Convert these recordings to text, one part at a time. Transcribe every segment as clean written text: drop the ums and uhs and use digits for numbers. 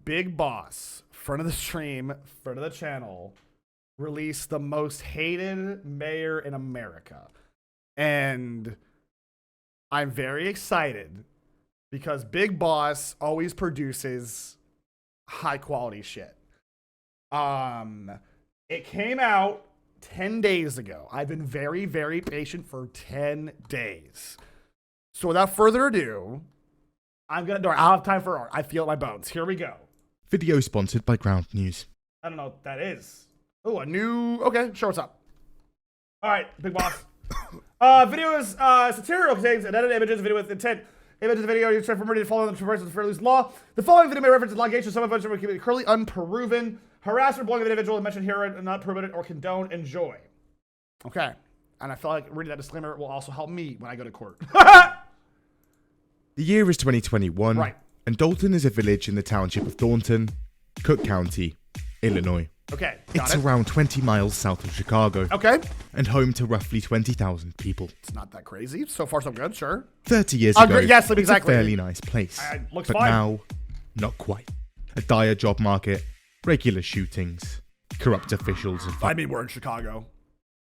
Big Boss, friend of the stream, friend of the channel, released the most hated mayor in America. And I'm very excited because Big Boss always produces high quality shit. It came out 10 days ago. I've been very, very patient for 10 days. So without further ado, I don't have time for art. I feel it in my bones. Here we go. Video sponsored by Ground News. I don't know what that is. Oh, a new... Okay, sure, what's up? All right, Big Boss. Video is satirical, contains edited images, video with intent. Images of video used from to follow the traverse of the fair use law. The following video may reference allegations, some of which are currently unproven. Harassment, bullying of an individual mentioned here and not proven or condone. Enjoy. Okay. And I feel like reading that disclaimer will also help me when I go to court. The year is 2021, right. And Dalton is a village in the township of Thornton, Cook County, Illinois. Okay, it's around 20 miles south of Chicago. Okay. And home to roughly 20,000 people. It's not that crazy. So far, so good, sure. 30 years ago, yes, exactly. It's a fairly nice place. Looks but fine. Now, not quite. A dire job market, regular shootings, corrupt officials. I mean, we're in Chicago.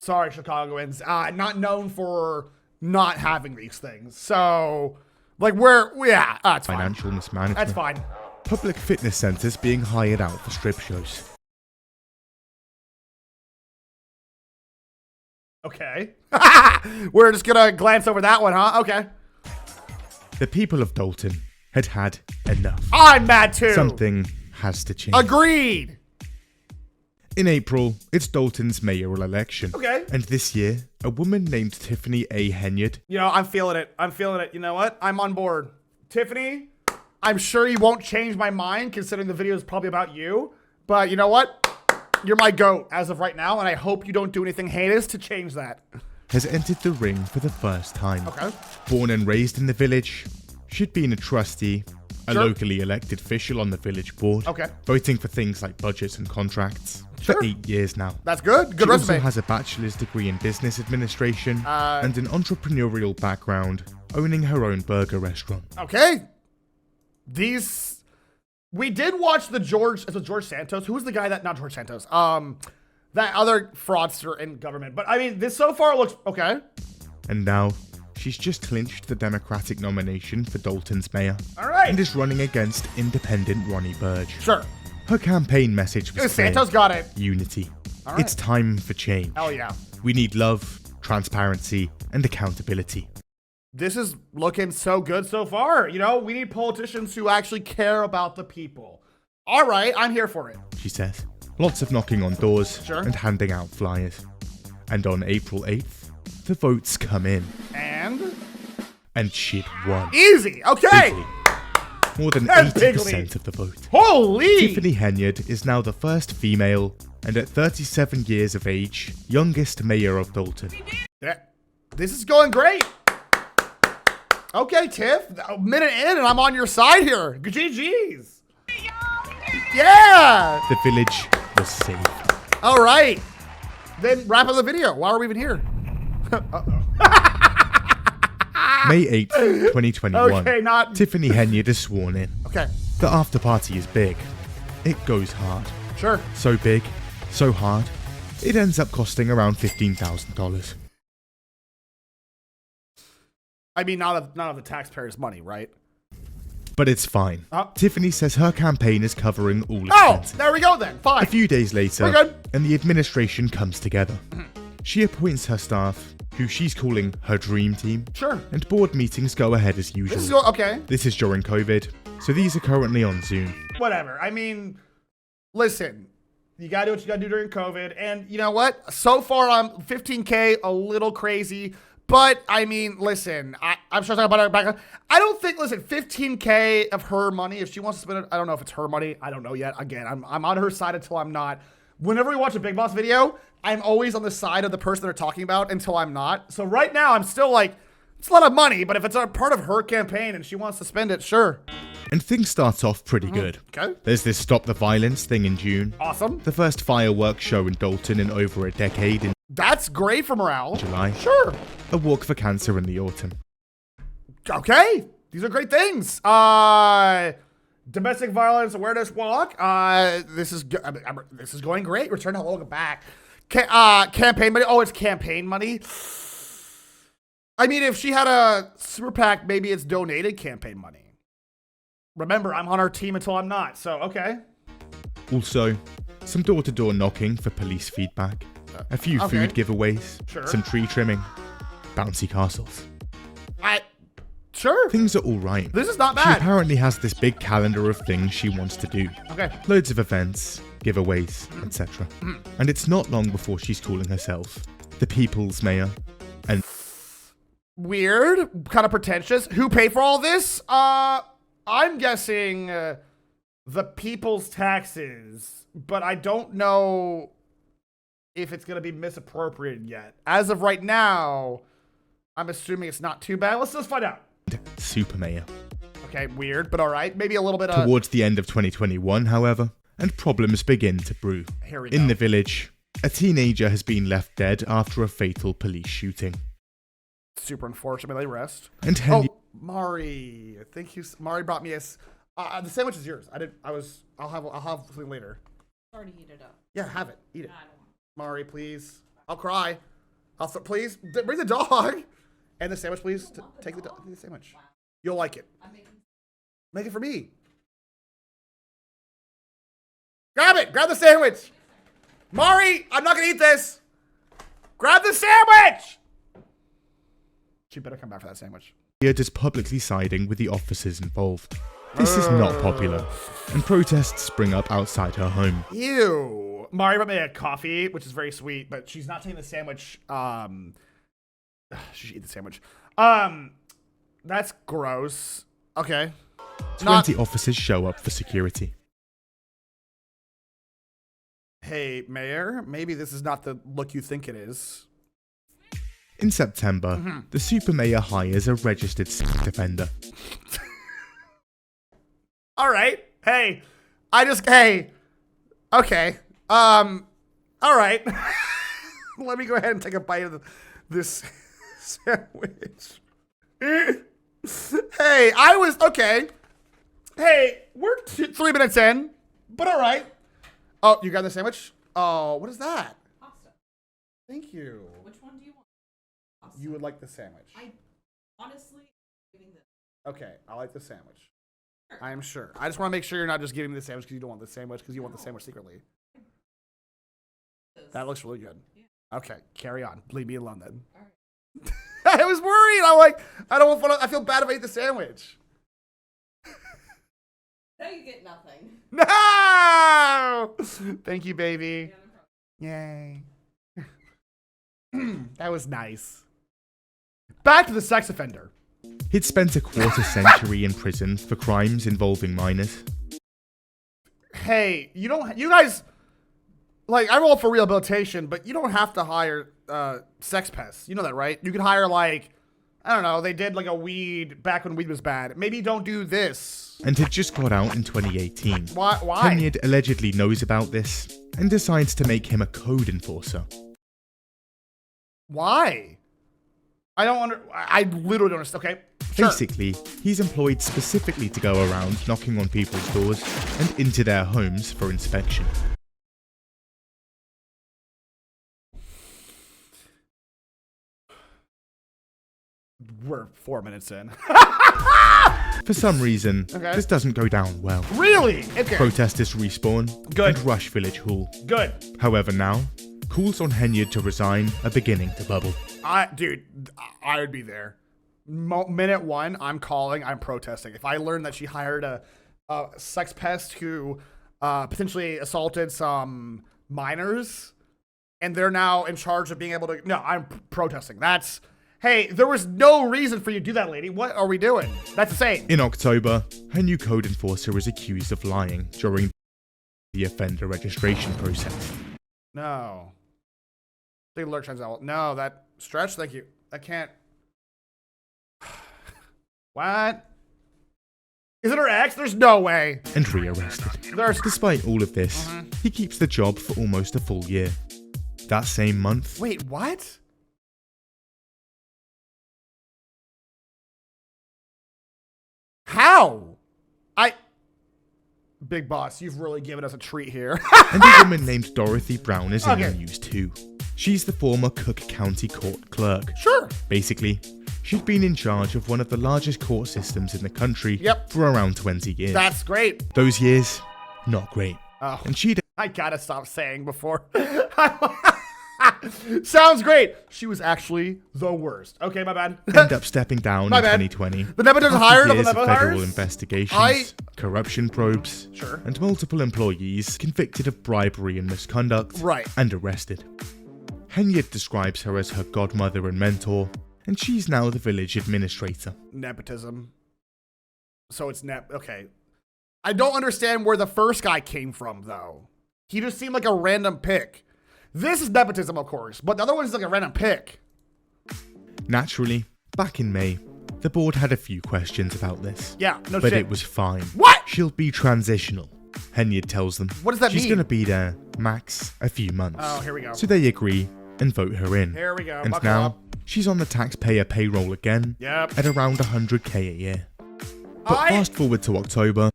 Sorry, Chicagoans. Not known for not having these things. So, like, it's fine. Financial mismanagement. That's fine. Public fitness centers being hired out for strip shows. Okay. We're just gonna glance over that one, huh? Okay. The people of Dalton had had enough. I'm mad too. Something has to change. Agreed. In April, it's Dalton's mayoral election. Okay. And this year, a woman named Tiffany A. Henyard. You know, I'm feeling it. I'm feeling it. You know what? I'm on board. Tiffany, I'm sure you won't change my mind considering the video is probably about you. But you know what? You're my GOAT as of right now, and I hope you don't do anything heinous to change that. Has entered the ring for the first time. Okay. Born and raised in the village, she'd been a trustee, a locally elected official on the village board. Okay. Voting for things like budgets and contracts for 8 years now. That's good. Good she resume. also has a bachelor's degree in business administration and an entrepreneurial background, owning her own burger restaurant. Okay. We did watch the George Santos. Who was the guy that, not George Santos, that other fraudster in government. But I mean, this so far looks okay. And now she's just clinched the Democratic nomination for Dalton's mayor. All right. And is running against independent Ronnie Burge. Sure. Her campaign message was Santos got it. Unity. All right. It's time for change. Hell yeah. We need love, transparency, and accountability. This is looking so good so far. You know, we need politicians who actually care about the people. All right, I'm here for it. She says. Lots of knocking on doors and handing out flyers. And on April 8th, the votes come in. And she'd won. Easy, okay. Bigly. More than That's 80% of the vote. Holy! Tiffany Henyard is now the first female, and at 37 years of age, youngest mayor of Dalton. Yeah, this is going great. Okay, Tiff, a minute in and I'm on your side here. GG's. Yeah. The village was saved. All right. Then wrap up the video. Why are we even here? May 8th, 2021. Okay, Tiffany Henyard is sworn in. Okay. The after party is big. It goes hard. Sure. So big, so hard, it ends up costing around $15,000. I mean, not of the taxpayers' money, right? But it's fine. Tiffany says her campaign is covering all expenses. Oh, there we go then. Fine. A few days later, we're good. And the administration comes together. She appoints her staff, who she's calling her dream team. Sure. And board meetings go ahead as usual. Okay. This is during COVID, so these are currently on Zoom. Whatever. I mean, listen, you gotta do what you gotta do during COVID. And you know what? So far, I'm 15K, a little crazy. But, I mean, listen, I'm sure talking about her background. I don't think, listen, 15K of her money, if she wants to spend it, I don't know if it's her money. I don't know yet. Again, I'm on her side until I'm not. Whenever we watch a Big Boss video, I'm always on the side of the person they're talking about until I'm not. So right now, I'm still like, it's a lot of money, but if it's a part of her campaign and she wants to spend it, sure. And things start off pretty good. Okay. There's this Stop the Violence thing in June. Awesome. The first fireworks show in Dalton in over a decade in That's great for morale. July. Sure. A walk for cancer in the autumn. Okay. These are great things. Domestic violence awareness walk. This is going great. Return to welcome back. Campaign money. Oh, it's campaign money. I mean, if she had a super PAC, maybe it's donated campaign money. Remember, I'm on her team until I'm not. So okay. Also, some door-to-door knocking for police feedback, a few food giveaways, some tree trimming, bouncy castles. Sure. Things are all right. This is not bad. She apparently has this big calendar of things she wants to do. Okay. Loads of events, giveaways, etc. And it's not long before she's calling herself the People's Mayor. And weird, kind of pretentious. Who paid for all this? I'm guessing the people's taxes, but I don't know if it's going to be misappropriated yet. As of right now, I'm assuming it's not too bad. Let's find out. Super Mayor. Okay, weird, but all right. Maybe a little bit of... Towards the end of 2021, however, and problems begin to brew. Here we go. In the village, a teenager has been left dead after a fatal police shooting. Super unfortunate. May they rest. And Mari. Thank you. Mari brought me the sandwich is yours. I'll have something later. It's already heated up. Yeah, have it. Eat it. Mari, please. I'll cry. Please bring the dog and the sandwich, please. Take the sandwich. Wow. You'll like it. Make it for me. Grab it. Grab the sandwich. Mari, I'm not gonna eat this. Grab the sandwich. She better come back for that sandwich. Is publicly siding with the officers involved. This is not popular, and protests spring up outside her home. Ew. Mari brought me a coffee, which is very sweet, but she's not taking the sandwich. She should eat the sandwich. That's gross. Okay. 20 officers show up for security. Hey, Mayor, maybe this is not the look you think it is. In September, the Super Mayor hires a registered sex offender. All right. Hey, okay. All right. Let me go ahead and take a bite of this sandwich. Hey, okay. Hey, we're 3 minutes in, but all right. Oh, you got the sandwich? Oh, what is that? Pasta. Thank you. Which one do you want? Pasta. You would like the sandwich. I honestly giving this. Okay, I like the sandwich. Sure. I am sure. I just want to make sure you're not just giving me the sandwich because you don't want the sandwich because you want the sandwich secretly. That looks really good. Yeah. Okay, carry on. Leave me alone then. All right. I was worried. I'm like, I feel bad if I eat the sandwich. Now you get nothing. No! Thank you, baby. Yay. That was nice. Back to the sex offender. He'd spent a quarter century in prison for crimes involving minors. Hey, you guys, like, I'm all for rehabilitation, but you don't have to hire sex pests. You know that, right? You could hire, like, I don't know, they did like a weed back when weed was bad. Maybe don't do this. And had just got out in 2018. Why? Henyard allegedly knows about this and decides to make him a code enforcer. Why? I literally don't understand. Okay. Sure. Basically, he's employed specifically to go around knocking on people's doors and into their homes for inspection. We're 4 minutes in. For some reason, this doesn't go down well. Really? Okay. Protesters respawn and rush Village Hall. Good. However, now, calls on Henyard to resign are beginning to bubble. Dude, I would be there. Minute one, I'm calling, I'm protesting. If I learn that she hired a sex pest who potentially assaulted some minors, and they're now in charge of being able to... No, I'm protesting. Hey, there was no reason for you to do that, lady. What are we doing? That's insane. In October, her new code enforcer is accused of lying during the offender registration process. No. The alert turns out. No, that stretch, thank you. I can't. What? Is it her ex? There's no way. And rearrested. Despite all of this, he keeps the job for almost a full year. That same month... Wait, what? How? Big boss, you've really given us a treat here. And a woman named Dorothy Brown is in the news too. She's the former Cook County Court clerk. Sure. Basically, she'd been in charge of one of the largest court systems in the country for around 20 years. That's great. Those years, not great. Oh, and she'd... I gotta stop saying before. Sounds great. She was actually the worst. Okay, my bad. End up stepping down in 2020. The nepotism hired years of federal investigations, corruption probes, and multiple employees convicted of bribery and misconduct and arrested. Henyard describes her as her godmother and mentor, and she's now the village administrator. Nepotism. So it's okay. I don't understand where the first guy came from, though. He just seemed like a random pick. This is nepotism, of course, but the other one is like a random pick. Naturally, back in May, the board had a few questions about this. Yeah, no shit. But it was fine. What? She'll be transitional, Henyard tells them. What does that mean? She's going to be there, max, a few months. Oh, here we go. So they agree and vote her in. Here we go. And now, she's on the taxpayer payroll again at around 100K a year. But fast forward to October.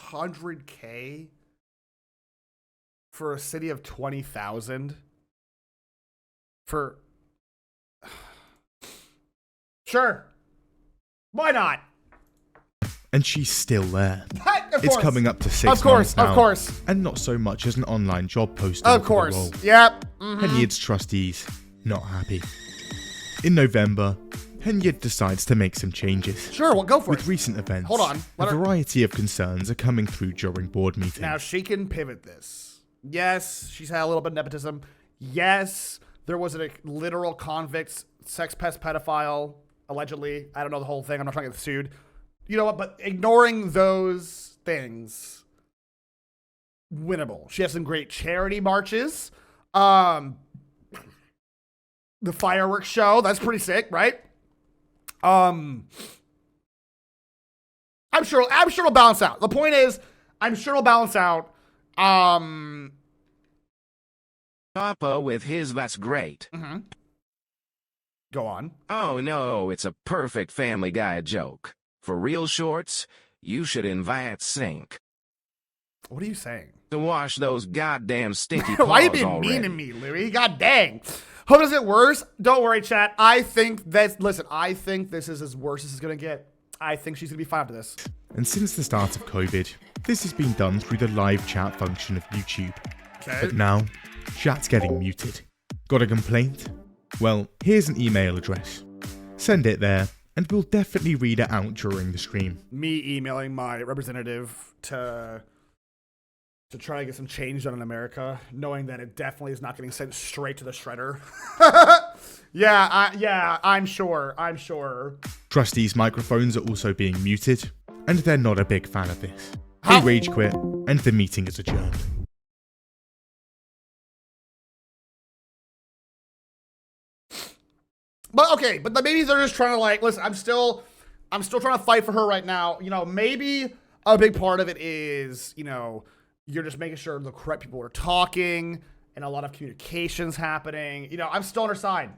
100K? For a city of 20,000? For... Sure. Why not? And she's still there. Of it's course. coming up to 6 months now. Of course. And not so much as an online job posting. Of course. Yep. Henyard's trustees, not happy. In November, Henyard decides to make some changes. Sure, well, go for it. With recent events, hold on. A variety of concerns are coming through during board meetings. Now, she can pivot this. Yes, she's had a little bit of nepotism. Yes, there was a literal convict, sex pest pedophile, allegedly. I don't know the whole thing. I'm not trying to get sued. You know what? But ignoring those things, winnable. She has some great charity marches. The fireworks show, that's pretty sick, right? I'm sure it'll balance out. The point is, I'm sure it'll balance out. Papa with his "that's great." Go on. Oh no, it's a perfect Family Guy joke. For real shorts, you should invite Sink. What are you saying? To wash those goddamn stinky paws. Why are you being mean to me, Louis? God dang. Hope it doesn't get worse. Don't worry, chat. I think this is as worse as it's gonna get. I think she's gonna be fine after this. And since the start of COVID, this has been done through the live chat function of YouTube. Okay. But now, chat's getting muted. Got a complaint? Well, here's an email address. Send it there, and we'll definitely read it out during the stream. Me emailing my representative to try to get some change done in America, knowing that it definitely is not getting sent straight to the shredder. I'm sure. Trustees' microphones are also being muted, and they're not a big fan of this. They rage quit, and the meeting is adjourned. But maybe they're just trying to listen, I'm still trying to fight for her right now. You know, maybe a big part of it is, you're just making sure the correct people are talking and a lot of communications happening. I'm still on her side,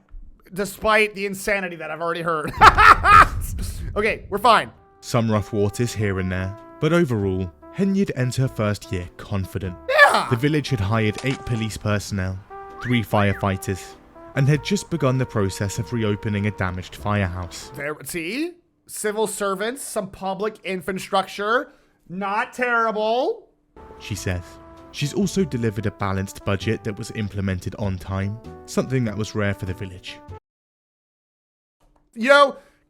despite the insanity that I've already heard. Okay, we're fine. Some rough waters here and there, but overall, Henyard entered her first year confident. Yeah! The village had hired 8 police personnel, 3 firefighters, and had just begun the process of reopening a damaged firehouse. See? Civil servants, some public infrastructure, not terrible. She says. She's also delivered a balanced budget that was implemented on time, something that was rare for the village.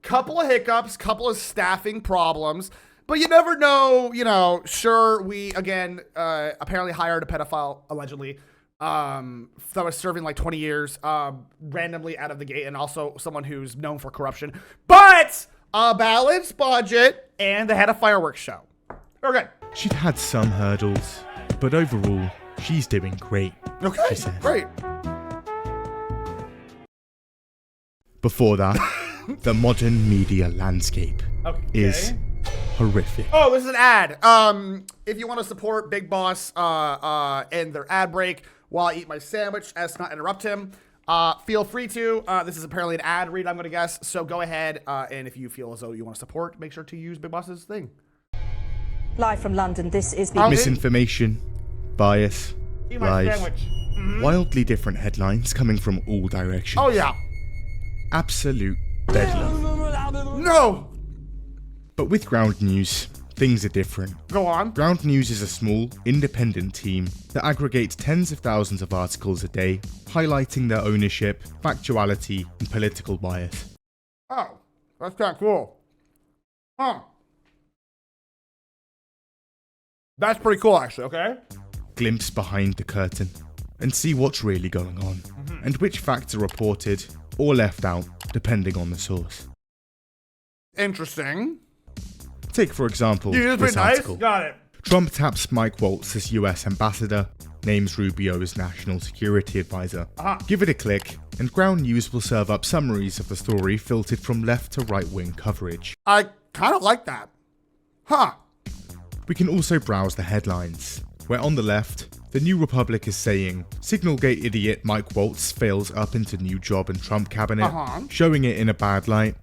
Couple of hiccups, couple of staffing problems, but you never know, sure, we, again, apparently hired a pedophile, allegedly, that was serving 20 years, randomly out of the gate, and also someone who's known for corruption, but a balanced budget, and they had a fireworks show. Okay. She'd had some hurdles, but overall, she's doing great. Okay, she says. Great. Before that, the modern media landscape is horrific. Oh, this is an ad. If you want to support Big Boss and their ad break while I eat my sandwich as to not interrupt him, feel free to. This is apparently an ad read, I'm going to guess. So go ahead, and if you feel as though you want to support, make sure to use Big Boss's thing. Live from London, this is Misinformation, bias, Eat my lies. sandwich. Wildly different headlines coming from all directions. Oh, yeah. Absolute bedlam. No. But with Ground News, things are different. Go on. Ground News is a small, independent team that aggregates tens of thousands of articles a day, highlighting their ownership, factuality, and political bias. Oh, that's kind of cool. Huh. That's pretty cool, actually, okay? Glimpse behind the curtain and see what's really going on, and which facts are reported or left out, depending on the source. Interesting. Take, for example, That's this pretty nice. article. Got it. Trump taps Mike Waltz as US ambassador, names Rubio as national security advisor. Give it a click, and Ground News will serve up summaries of the story filtered from left to right-wing coverage. I kind of like that. Huh. We can also browse the headlines, where on the left, the New Republic is saying, Signalgate idiot Mike Waltz fails up into new job in Trump cabinet, showing it in a bad light.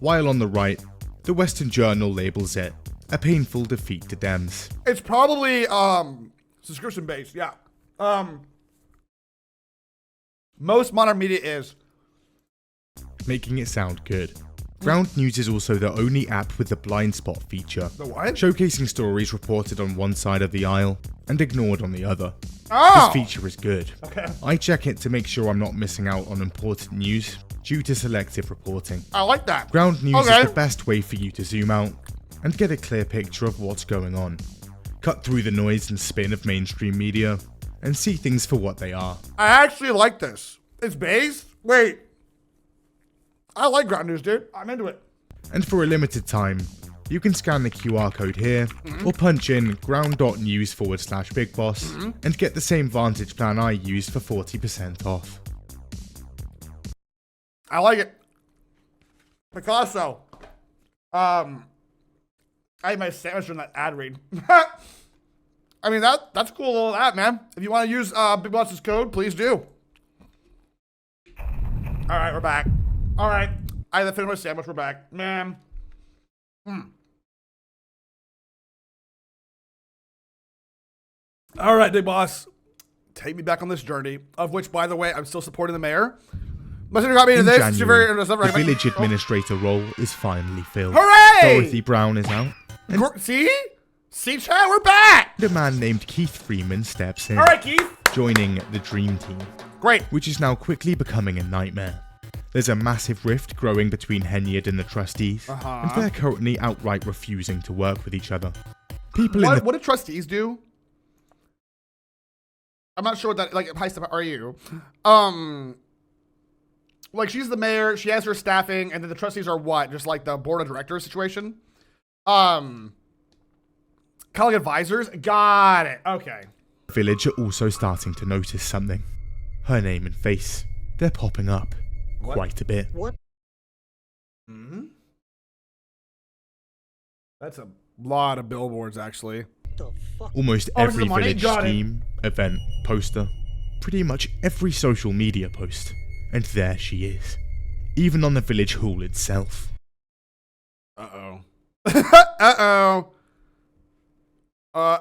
While on the right, the Western Journal labels it a painful defeat to Dems. It's probably subscription based, yeah. Most modern media is. Making it sound good. Ground News is also the only app with the blind spot feature. The what? Showcasing stories reported on one side of the aisle and ignored on the other. Oh! This feature is good. Okay. I check it to make sure I'm not missing out on important news due to selective reporting. I like that. Ground News Okay. is the best way for you to zoom out and get a clear picture of what's going on. Cut through the noise and spin of mainstream media and see things for what they are. I actually like this. It's based? Wait. I like Ground News, dude. I'm into it. And for a limited time, you can scan the QR code here or punch in ground.news/bigboss and get the same Vantage plan I used for 40% off. I like it. Picasso. I ate my sandwich from that ad read. I mean, that's cool little ad, man. If you want to use Big Boss's code, please do. All right, we're back. All right. I had to finish my sandwich. We're back. Man. All right, Big Boss. Take me back on this journey, of which, by the way, I'm still supporting the mayor. Must have got me into In this. January, the village administrator role is finally filled. Hooray! Dorothy Brown is out. See? See, Chad, we're back! And a man named Keith Freeman steps in, All right, Keith. joining the Dream Team, Great. which is now quickly becoming a nightmare. There's a massive rift growing between Henyard and the trustees, and they're currently outright refusing to work with each other. What do trustees do? I'm not sure what that, like, hi, Steph, how are you? Like, she's the mayor, she has her staffing, and then the trustees are what? Just like the board of directors situation? Kind of like advisors? Got it. Okay. The village are also starting to notice something. Her name and face. They're popping up. Quite a bit. What? That's a lot of billboards, actually. Almost Oh, this is every the money? village Got it. scheme, event, poster. Pretty much every social media post. And there she is. Even on the village hall itself. Uh-oh. Uh-oh.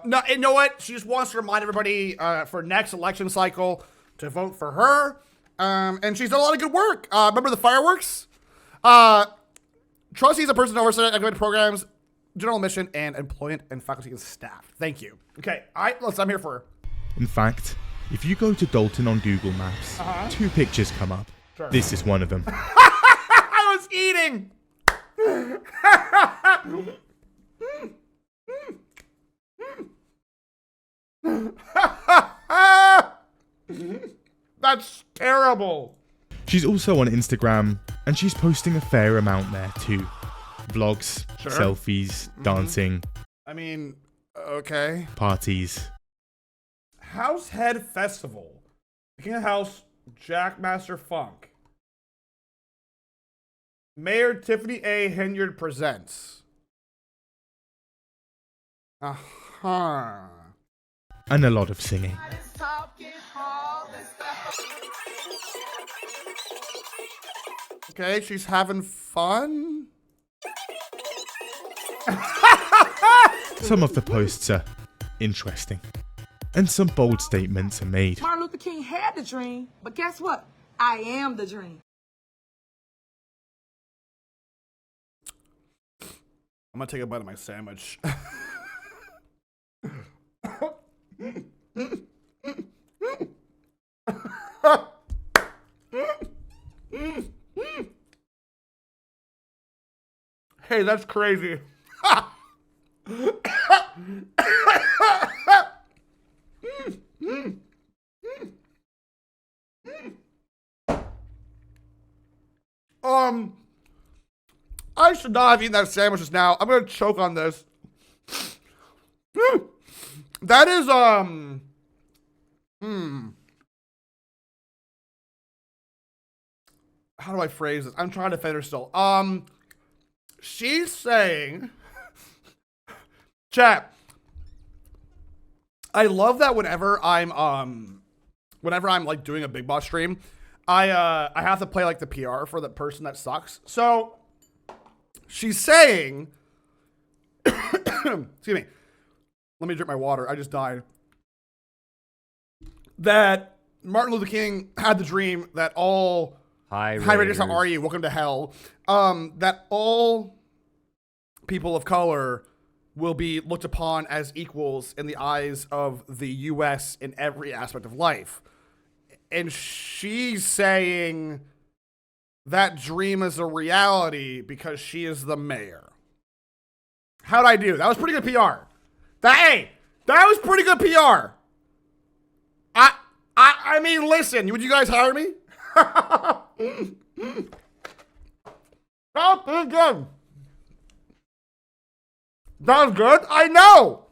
No, you know what? She just wants to remind everybody for next election cycle to vote for her. And she's done a lot of good work. Remember the fireworks? Trustees a person oversight academic programs, general mission, and employment and faculty and staff. Thank you. Okay, I'm here for her. In fact, if you go to Dalton on Google Maps, 2 pictures come up. Sure. This is one of them. I was eating. That's terrible. She's also on Instagram, and she's posting a fair amount there too. Vlogs, selfies, dancing. I mean, okay. Parties. Househead Festival. King of House, Jackmaster Funk. Mayor Tiffany A. Henyard presents. And a lot of singing. Okay, she's having fun. Some of the posts are interesting, and some bold statements are made. Martin Luther King had the dream, but guess what? I am the dream. I'm gonna take a bite of my sandwich. Hey, that's crazy. I should not have eaten that sandwich just now. I'm gonna choke on this. That is how do I phrase this? I'm trying to defend her still. She's saying, chat, I love that whenever I'm like doing a Big Boss stream, I have to play like the PR for the person that sucks. So she's saying, excuse me, let me drink my water. I just died. That Martin Luther King had the dream that all Hi Raiders, how are you? Welcome to hell. That all people of color will be looked upon as equals in the eyes of the U.S. in every aspect of life. And she's saying that dream is a reality because she is the mayor. How'd I do? That was pretty good PR. That was pretty good PR. I mean, listen, would you guys hire me? That was good. That was good. I know.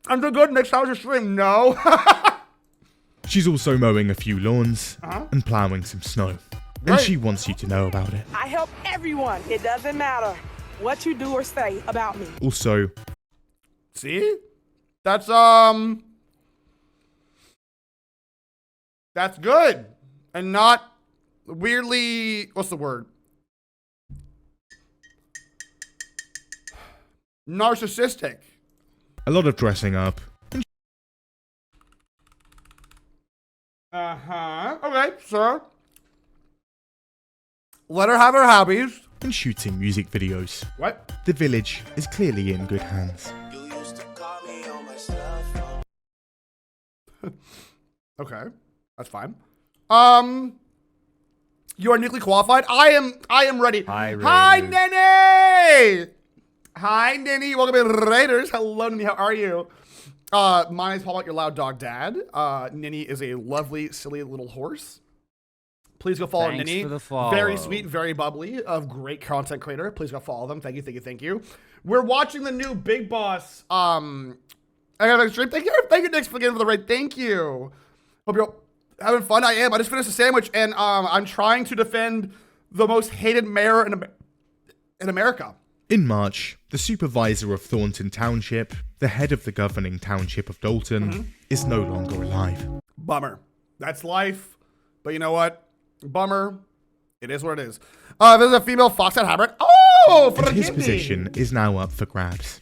I'm so good. Next house your stream. No. She's also mowing a few lawns and plowing some snow. And she wants you to know about it. I help everyone. It doesn't matter what you do or say about me. Also, see? That's good. And not weirdly, what's the word? Narcissistic. A lot of dressing up. Okay, sir. Let her have her hobbies. And shooting music videos. What? The village is clearly in good hands. Okay, that's fine. You are uniquely qualified. I am ready. Hi, Nene. Hi, Nene. Welcome to Raiders. Hello, Nene. How are you? My name's PapaMutt, your loud dog dad. Nene is a lovely, silly little horse. Please go follow Thanks Nene. for the follow. Very sweet, very bubbly, of great content creator. Please go follow them. Thank you, thank you, thank you. We're watching the new Big Boss. I got a stream. Thank you, Nick, for getting for the raid. Thank you. Hope you're having fun. I am. I just finished a sandwich, and I'm trying to defend the most hated mayor in America. In March, the supervisor of Thornton Township, the head of the governing township of Dalton, is no longer alive. Bummer. That's life. But you know what? Bummer. It is what it is. There's a female foxhead hybrid. Oh, for his position is now up for grabs.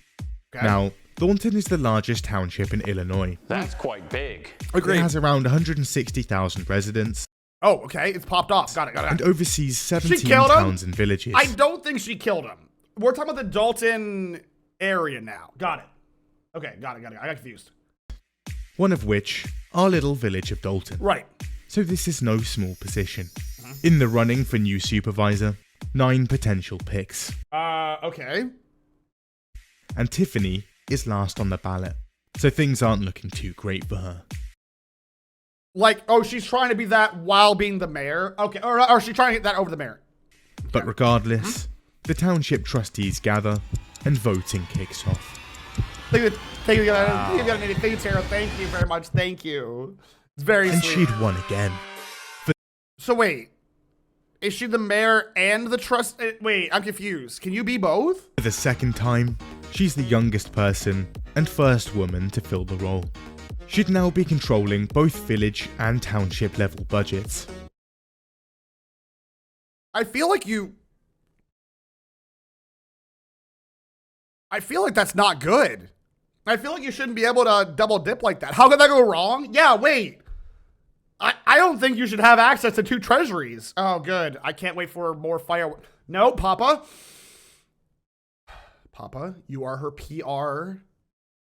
Okay. Now, Thornton is the largest township in Illinois. That's quite big. Agreed. It has around 160,000 residents. Oh, okay. It's popped off. Got it. And oversees 17 killed him? towns and villages. I don't think she killed him. We're talking about the Dalton area now. Got it. Okay, got it. I got confused. One of which, our little village of Dalton. Right. So this is no small position. In the running for new supervisor, 9 potential picks. Okay. And Tiffany is last on the ballot. So things aren't looking too great for her. Like, oh, she's trying to be that while being the mayor? Okay, or she's trying to get that over the mayor. But regardless, the township trustees gather and voting kicks off. Thank you, Tara. Thank you very much. Thank you. It's very and sweet. she'd won again. So wait, is she the mayor and the trust? Wait, I'm confused. Can you be both? For the second time, she's the youngest person and first woman to fill the role. She'd now be controlling both village and township level budgets. I feel like you... I feel like that's not good. I feel like you shouldn't be able to double dip like that. How could that go wrong? Yeah, wait. I don't think you should have access to 2 treasuries. Oh, good. I can't wait for more fireworks. No, Papa. Papa, you are her PR.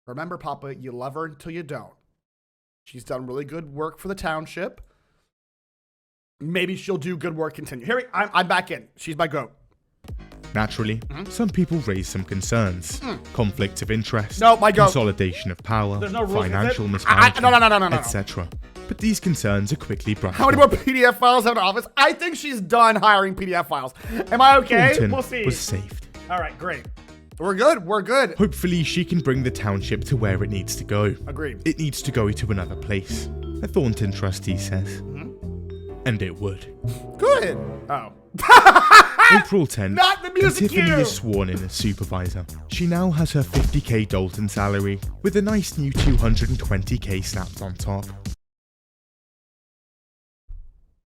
Remember, Papa, you love her until you don't. She's done really good work for the township. Maybe she'll do good work continue. Here, I'm back in. She's my goat. Naturally, some people raise some concerns. Conflict of interest, no, my goat. Consolidation of power, No financial mismanagement, no. etc. But these concerns are quickly brushed How many more PDF files have in office? I think she's done hiring PDF files. Am I okay? Thornton We'll see. was saved. All right, great. We're good. We're good. Hopefully, she can bring the township to where it needs to go. Agreed. It needs to go to another place, a Thornton trustee says. And it would. Good. Oh. April 10th, Not the music Tiffany cue. is sworn in as supervisor. She now has her 50k Dalton salary with a nice new 220k slapped on top.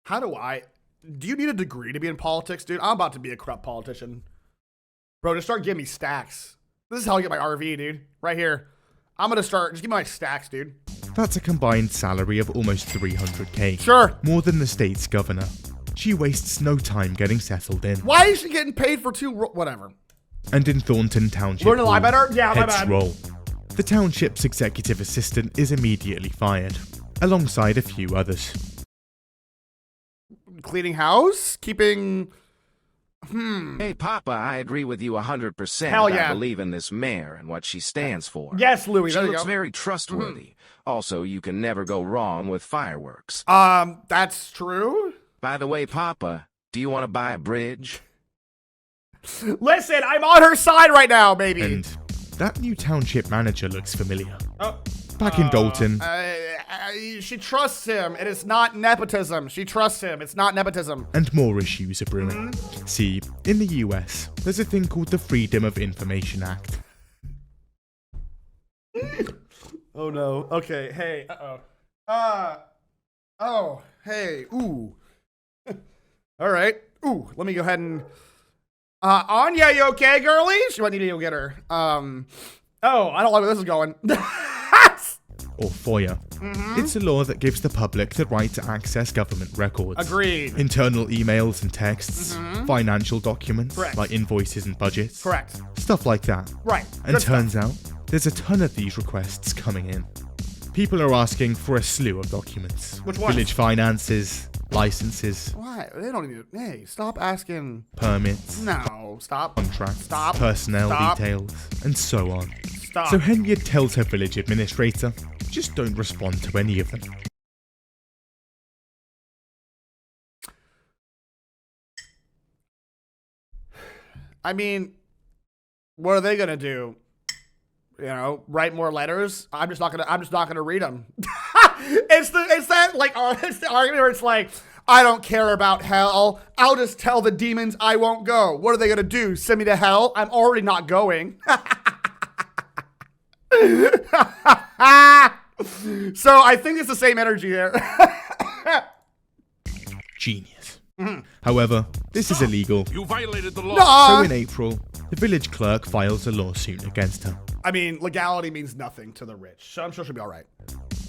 Do you need a degree to be in politics, dude? I'm about to be a corrupt politician. Bro, just start giving me stacks. This is how I get my RV, dude. Right here. I'm gonna start, just give me my stacks, dude. That's a combined salary of almost 300k. Sure. More than the state's governor. She wastes no time getting settled in. Why is she getting paid for 2, whatever. And in Thornton Township Learn to lie Hall, better? Yeah, my heads bad. roll. The township's executive assistant is immediately fired, alongside a few others. Cleaning house? Keeping, Hey, Papa, I agree with you 100%. Hell yeah. I believe in this mayor and what she stands for. Yes, Louis, She there you looks go. very trustworthy. Also, you can never go wrong with fireworks. That's true. By the way, Papa, do you want to buy a bridge? Listen, I'm on her side right now, baby. And that new township manager looks familiar. Oh. Back in Dalton, She trusts him. It is not nepotism. She trusts him. It's not nepotism. and more issues are brewing. See, in the US, there's a thing called the Freedom of Information Act. Oh no. Okay. Hey. Oh. Hey. Ooh. All right. Ooh. Let me go ahead and. Anya, you okay, girlie? She might need to go get her. Oh, I don't like where this is going. Or FOIA. It's a law that gives the public the right to access government records. Agreed. Internal emails and texts, financial documents Correct. like invoices and budgets. Correct. Stuff like that. Right. And Good turns out, there's a ton of these requests coming in. People are asking for a slew of documents. Which ones? Village finances, licenses, Why? They don't need to. Hey, stop asking. permits, No. Stop. contracts, Stop. personnel Stop. details, and so on. Stop. So Henriette tells her village administrator, just don't respond to any of them. I mean, what are they gonna do? You know, write more letters? I'm just not gonna read them. it's the argument where it's like, I don't care about hell. I'll just tell the demons I won't go. What are they gonna do? Send me to hell? I'm already not going. So I think it's the same energy there. Genius. However, this is illegal. You violated the law. So in April, the village clerk files a lawsuit against her. I mean, legality means nothing to the rich, so I'm sure she'll be all right.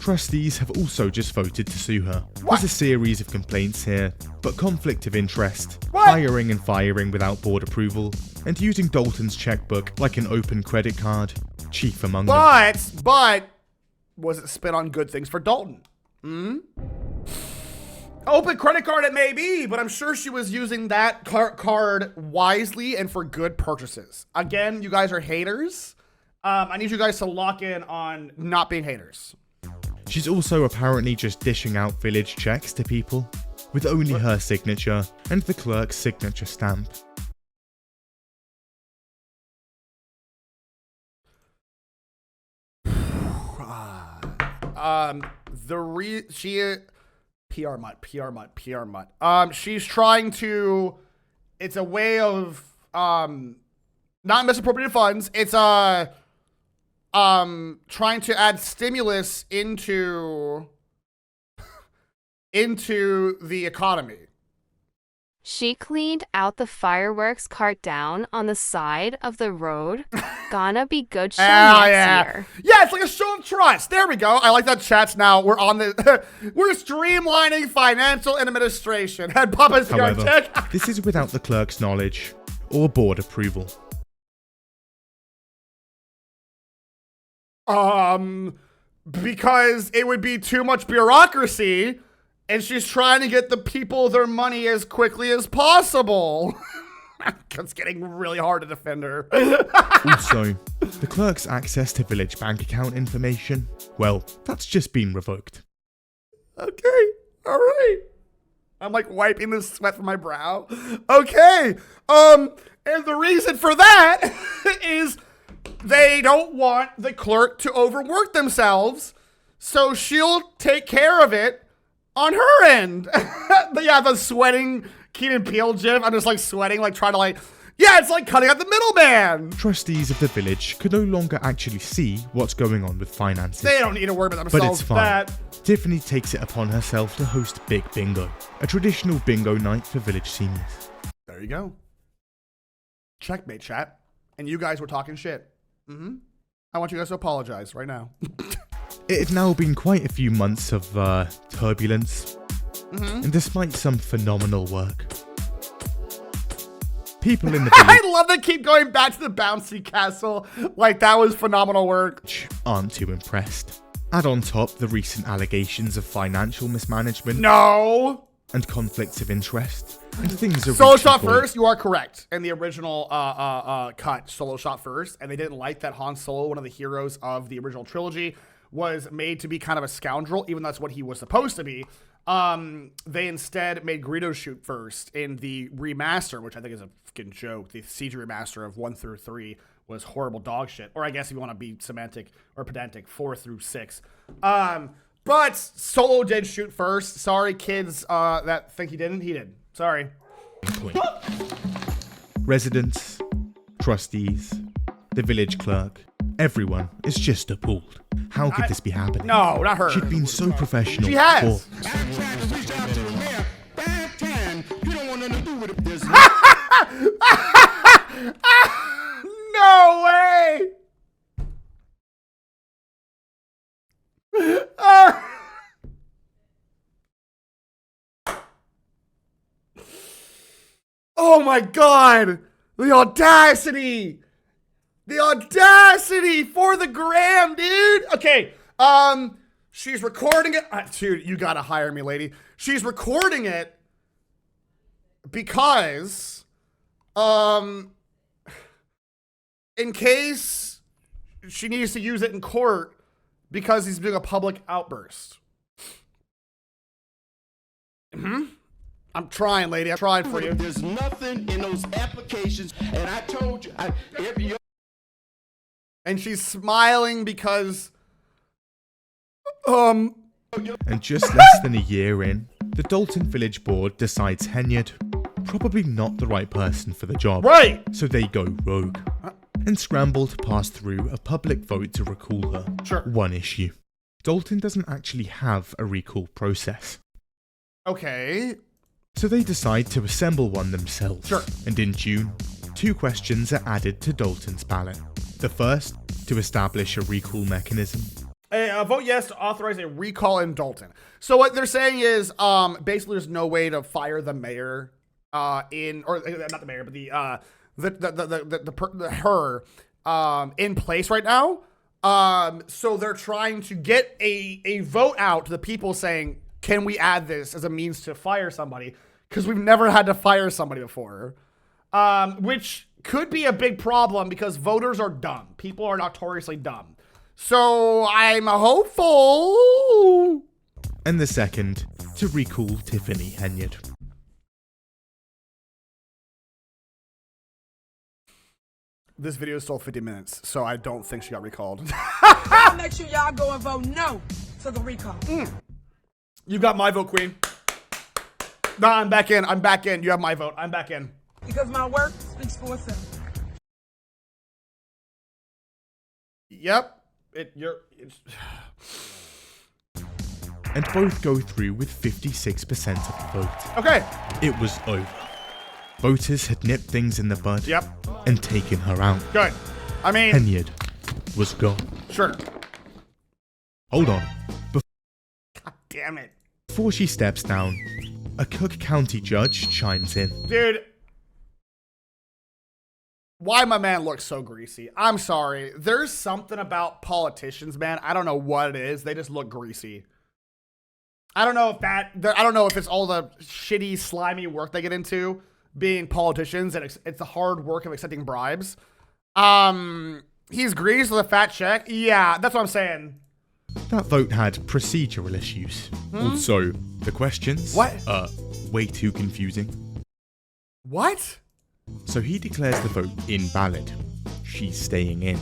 Trustees have also just voted to sue her. What? There's a series of complaints here, but conflict of interest, What? hiring and firing without board approval, and using Dalton's checkbook like an open credit card, chief among them. But, was it spent on good things for Dalton? Open credit card it may be, but I'm sure she was using that card wisely and for good purchases. Again, you guys are haters. I need you guys to lock in on not being haters. She's also apparently just dishing out village checks to people, with only her signature and the clerk's signature stamp. PapaMutt. She's trying to. It's a way of not misappropriated funds. It's trying to add stimulus into the economy. She cleaned out the fireworks cart down on the side of the road. Gonna be good show next year. Yeah, it's like a show of trust. There we go. I like that chats now. We're on the we're streamlining financial administration. Head Papa's However, this is without the clerk's knowledge or board approval. Because it would be too much bureaucracy, and she's trying to get the people their money as quickly as possible. It's getting really hard to defend her. Also, the clerk's access to village bank account information, well, that's just been revoked. Okay, all right. I'm like wiping the sweat from my brow. Okay, and the reason for that is they don't want the clerk to overwork themselves, so she'll take care of it on her end. Yeah, the sweating Keenan Peele gif. I'm just like sweating, like trying to like, yeah, it's like cutting out the middleman. Trustees of the village could no longer actually see what's going on with finances. They don't need to worry about themselves. But it's fine. Tiffany takes it upon herself to host Big Bingo, a traditional bingo night for village seniors. There you go. Checkmate, chat. And you guys were talking shit. I want you guys to apologize right now. It had now been quite a few months of turbulence, and despite some phenomenal work, people in the village I love they keep going back to the bouncy castle like that was phenomenal work. Aren't too impressed. Add on top the recent allegations of financial mismanagement. No. And conflicts of interest. And things are Solo shot first, you are correct. In the original cut, solo shot first. And they didn't like that Han Solo, one of the heroes of the original trilogy, was made to be kind of a scoundrel, even though that's what he was supposed to be. They instead made Greedo shoot first in the remaster, which I think is a fucking joke. The CG remaster of 1 through 3 was horrible dog shit. Or I guess if you want to be semantic or pedantic, 4 through 6. But Solo did shoot first. Sorry, kids that think he didn't. He did. Sorry. Residents, trustees, the village clerk, everyone is just appalled. How could this be happening? No, not her. She'd been so professional. She has. No way. Oh my God. The audacity. The audacity for the gram, dude. Okay. She's recording it. Dude, you gotta hire me, lady. She's recording it because, in case she needs to use it in court because he's doing a public outburst. I'm trying, lady. I tried for you. There's nothing in those applications, and I told you, and she's smiling because, And just less than a year in, the Dalton Village Board decides Henyard probably not the right person for the job. Right. So they go rogue and scramble to pass through a public vote to recall her. Sure. One issue. Dalton doesn't actually have a recall process. Okay. So they decide to assemble one themselves. Sure. And in June, 2 questions are added to Dalton's ballot. The first, to establish a recall mechanism. Vote yes to authorize a recall in Dalton. So what they're saying is, basically there's no way to fire the mayor, not the mayor, but her in place right now. So they're trying to get a vote out to the people saying, can we add this as a means to fire somebody? Because we've never had to fire somebody before. Which could be a big problem because voters are dumb. People are notoriously dumb. So I'm hopeful. And the second, to recall Tiffany Henyard. This video is still 50 minutes, so I don't think she got recalled. I'll make sure y'all go and vote no to the recall. You got my vote, queen. No, I'm back in. I'm back in. You have my vote. I'm back in. Because my work speaks for itself. Yep. And both go through with 56% of the vote. Okay. It was over. Voters had nipped things in the bud. Yep. And taken her out. Good. I mean... Henyard was gone. Sure. Hold on. God damn it. Before she steps down, a Cook County judge chimes in. Dude. Why my man looks so greasy? I'm sorry. There's something about politicians, man. I don't know what it is. They just look greasy. I don't know if it's all the shitty, slimy work they get into being politicians, and it's the hard work of accepting bribes. He's greased with a fat check. Yeah, that's what I'm saying. That vote had procedural issues. Also, the questions. What? Way too confusing. What? So he declares the vote invalid. She's staying in.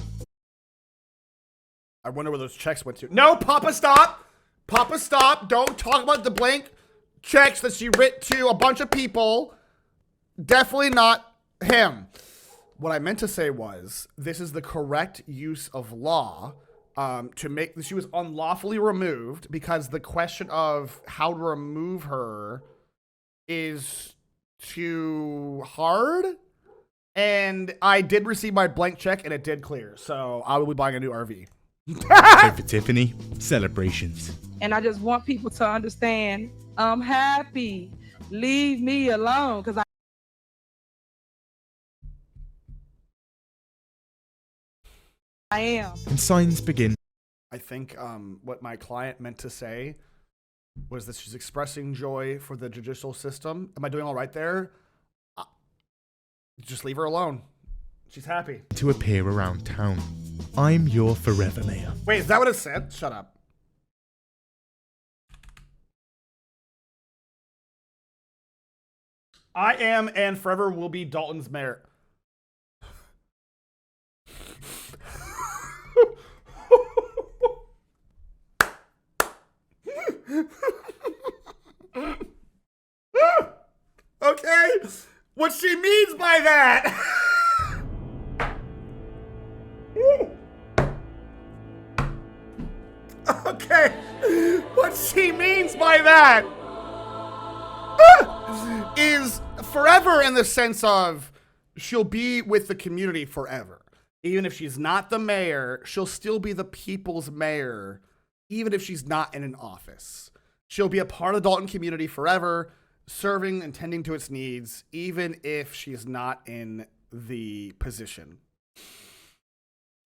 I wonder where those checks went to. No, Papa, stop! Papa, stop! Don't talk about the blank checks that she writ to a bunch of people. Definitely not him. What I meant to say was, this is the correct use of law to make... She was unlawfully removed because the question of how to remove her is too hard. And I did receive my blank check and it did clear. So I will be buying a new RV. So for Tiffany, celebrations. And I just want people to understand I'm happy. Leave me alone because I am. And signs begin. I think what my client meant to say was that she's expressing joy for the judicial system. Am I doing all right there? Just leave her alone. She's happy. To appear around town. I'm your forever mayor. Wait, is that what it said? Shut up. I am and forever will be Dalton's mayor. Okay, what she means by that. Okay, what she means by that is forever in the sense of she'll be with the community forever. Even if she's not the mayor, she'll still be the people's mayor, even if she's not in an office. She'll be a part of the Dalton community forever, serving and tending to its needs, even if she's not in the position.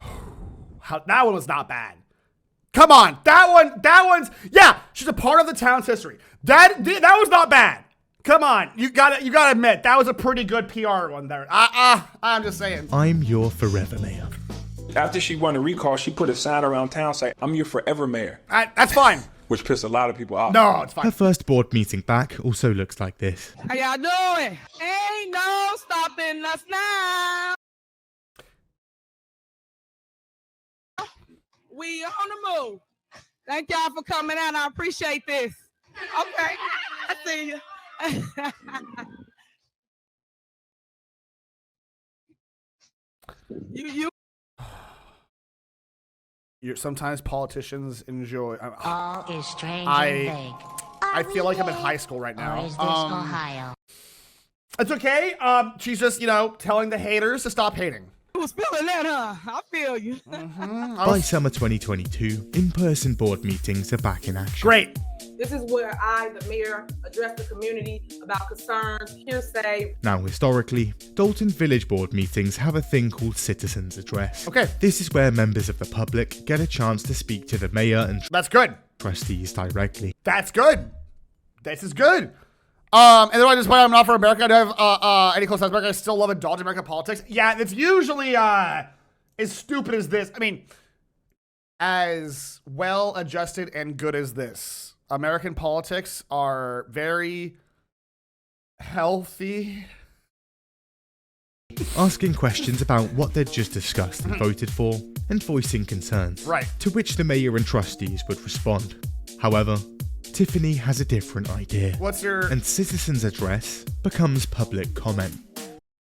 That one was not bad. Come on, that one's, yeah, she's a part of the town's history. That was not bad. Come on, you gotta admit, that was a pretty good PR one there. I'm just saying. I'm your forever mayor. After she won the recall, she put a sign around town saying, I'm your forever mayor. That's fine. Which pissed a lot of people off. No, it's fine. Her first board meeting back also looks like this. How y'all doing? Ain't no stopping us now. We on the move. Thank y'all for coming out. I appreciate this. Okay, I see you. Sometimes politicians enjoy. All is strange and vague. I feel like I'm in high school right now. Or is this Ohio? It's okay. She's just, telling the haters to stop hating. Who's feeling that, huh? I feel you. By summer 2022, in-person board meetings are back in action. Great. This is where I, the mayor, address the community about concerns, hearsay. Now, historically, Dalton Village board meetings have a thing called Citizens Address. Okay. This is where members of the public get a chance to speak to the mayor and that's good. Trustees directly. That's good. This is good. And then I just point out I'm not for America. I don't have any close ties to America. I still love indulging American politics. Yeah, it's usually as stupid as this. I mean, as well adjusted and good as this. American politics are very healthy. Asking questions about what they'd just discussed and voted for, and voicing concerns. Right. To which the mayor and trustees would respond. However, Tiffany has a different idea. What's your... And Citizens Address becomes public comment.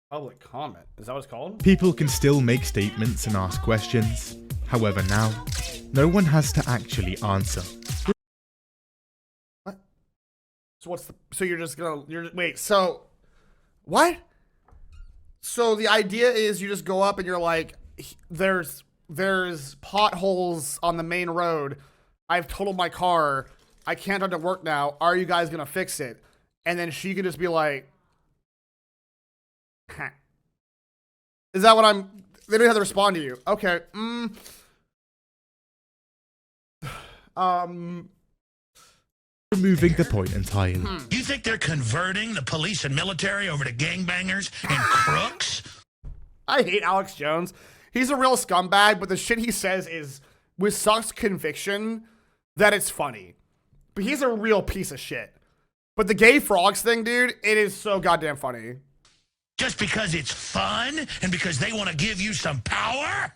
Public comment? Is that what it's called? People can still make statements and ask questions. However, now, no one has to actually answer. What? So what's the... So you're just gonna... Wait, so... What? So the idea is you just go up and you're like, there's potholes on the main road. I've totaled my car. I can't drive to work now. Are you guys going to fix it? And then she can just be like, huh. Is that what they don't have to respond to you. Okay. Removing the point entirely. You think they're converting the police and military over to gangbangers and crooks? I hate Alex Jones. He's a real scumbag, but the shit he says is with such conviction that it's funny. But he's a real piece of shit. But the gay frogs thing, dude, it is so goddamn funny. Just because it's fun and because they want to give you some power?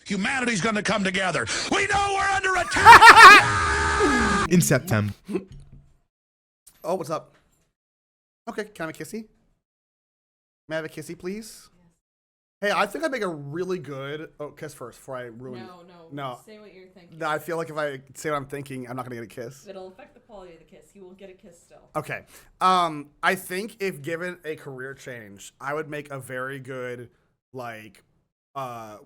Humanity's going to come together. We know we're under attack! In September. Oh, what's up? Okay, can I have a kissy? May I have a kissy, please? Hey, I think I make a really good... Oh, kiss first before I ruin... No. Say what you're thinking. No, I feel like if I say what I'm thinking, I'm not going to get a kiss. It'll affect the quality of the kiss. You will get a kiss still. Okay. I think if given a career change, I would make a very good, like, a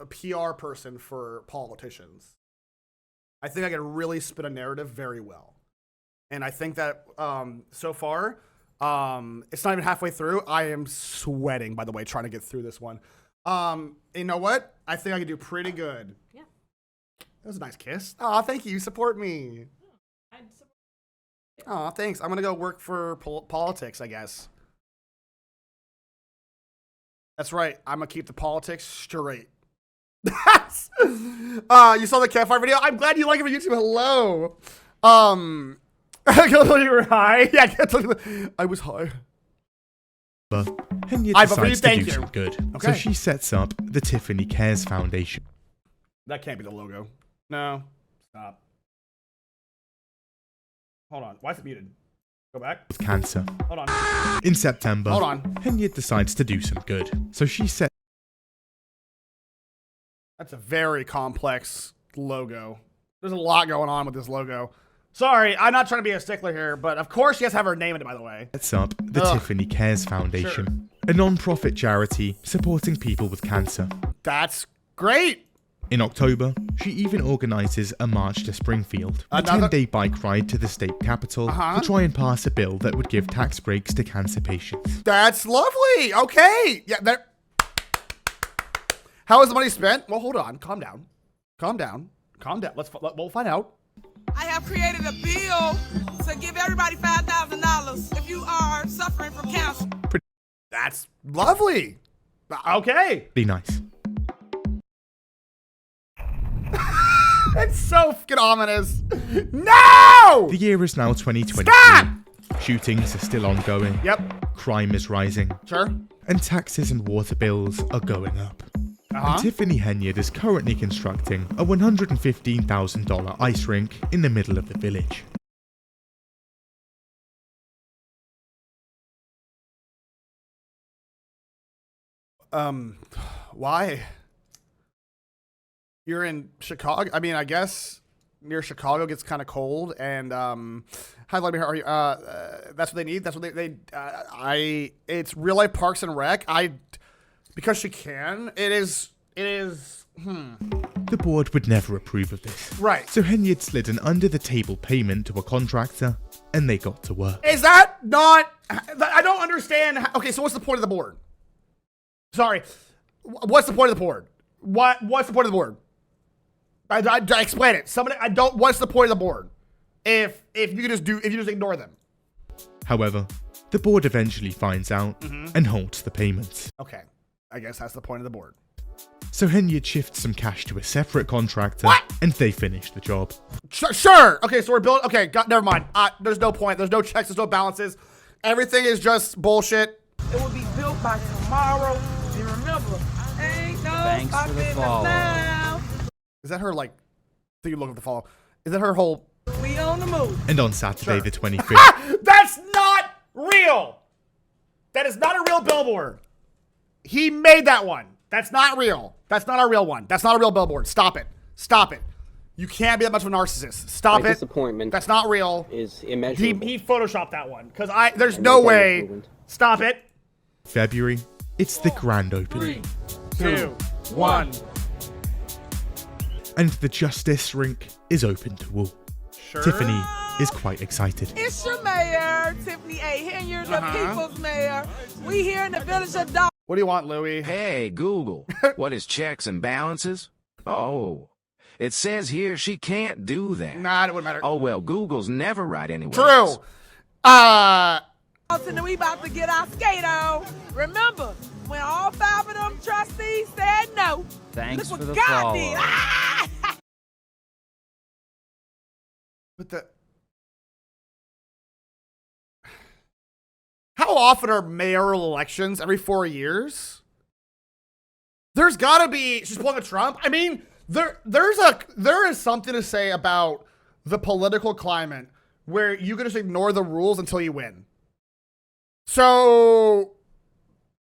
PR person for politicians. I think I can really spin a narrative very well. And I think that so far... it's not even halfway through. I am sweating, by the way, trying to get through this one. You know what? I think I can do pretty good. Yeah. That was a nice kiss. Aw, thank you. Support me. Aw, thanks. I'm going to go work for politics, I guess. That's right. I'm going to keep the politics straight. You saw the campfire video? I'm glad you like it on YouTube. Hello. You were high. Yeah, I was high. But Henya decides to do some good. Okay. So she sets up the Tiffany Cares Foundation. That can't be the logo. No. Stop. Hold on. Why is it muted? Go back. With cancer. Hold on. In September, hold on. Henya decides to do some good. So she sets... That's a very complex logo. There's a lot going on with this logo. Sorry, I'm not trying to be a stickler here, but of course she has to have her name in it, by the way. Sets up the Tiffany Cares Foundation, a non-profit charity supporting people with cancer. That's great. In October, she even organizes a march to Springfield, a 10-day bike ride to the state capitol to try and pass a bill that would give tax breaks to cancer patients. That's lovely. Okay. Yeah. How was the money spent? Well, hold on. Calm down. Calm down. Calm down. We'll find out. I have created a bill to give everybody $5,000 if you are suffering from cancer. That's lovely. Okay. Be nice. It's so fucking ominous. No! The year is now 2023. Stop! Shootings are still ongoing. Yep. Crime is rising. Sure. And taxes and water bills are going up. And Tiffany Henyard is currently constructing a $115,000 ice rink in the middle of the village. Why? You're in Chicago? I mean, I guess near Chicago gets kind of cold, and hi, let me hear you. That's what they need. That's what it's real life Parks and Rec. Because she can. It is. The board would never approve of this. Right. So Henyard slid an under-the-table payment to a contractor, and they got to work. Is that not... I don't understand... Okay, so what's the point of the board? Sorry. What's the point of the board? What's the point of the board? I explain it. What's the point of the board? If you just ignore them. However, the board eventually finds out and halts the payments. Okay. I guess that's the point of the board. So Henyard shifts some cash to a separate contractor, and they finish the job. Sure. Okay, so we're building. Okay, never mind. There's no point. There's no checks. There's no balances. Everything is just bullshit. It will be built by tomorrow. And remember, ain't no Thanks for the follow. now. Is that her like? So you look at the follow. Is that her whole? We on the move. And on Saturday the 25th. That's not real. That is not a real billboard. He made that one. That's not real. That's not a real one. That's not a real billboard. Stop it. Stop it. You can't be that much of a narcissist. Stop it. Disappointment. That's not real. Is immeasurable. He photoshopped that one because there's no way. Stop it. February, it's the grand opening. 3, 2, 1. And the Justice Rink is open to all. Sure. Tiffany is quite excited. It's your mayor, Tiffany A. Here, the people's mayor. We here in the village of Dog. What do you want, Louie? Hey, Google, what is checks and balances? Oh, it says here she can't do that. Nah, it wouldn't matter. Oh, well, Google's never right anyway. True. And we about to get our skate on. Remember, when all 5 of them trustees said no. Thanks look for what the God follow. did. Ah! But how often are mayoral elections? Every 4 years? There's gotta be, she's pulling a Trump. I mean, there is something to say about the political climate where you can just ignore the rules until you win. So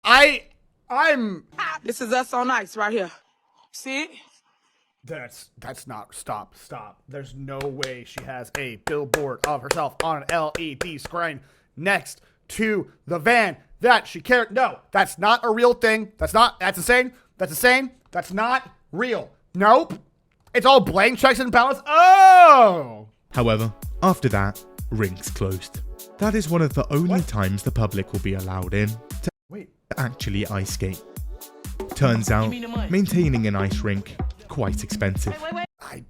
I'm This is us on ice right here. See it? That's not, stop. There's no way she has a billboard of herself on an LED screen next to the van that she carried. No, that's not a real thing. That's insane. That's not real. Nope. It's all blank checks and balance. Oh! However, after that, rinks closed. That is one of the only times the public will be allowed in to actually ice skate. Turns out, maintaining an ice rink, quite expensive.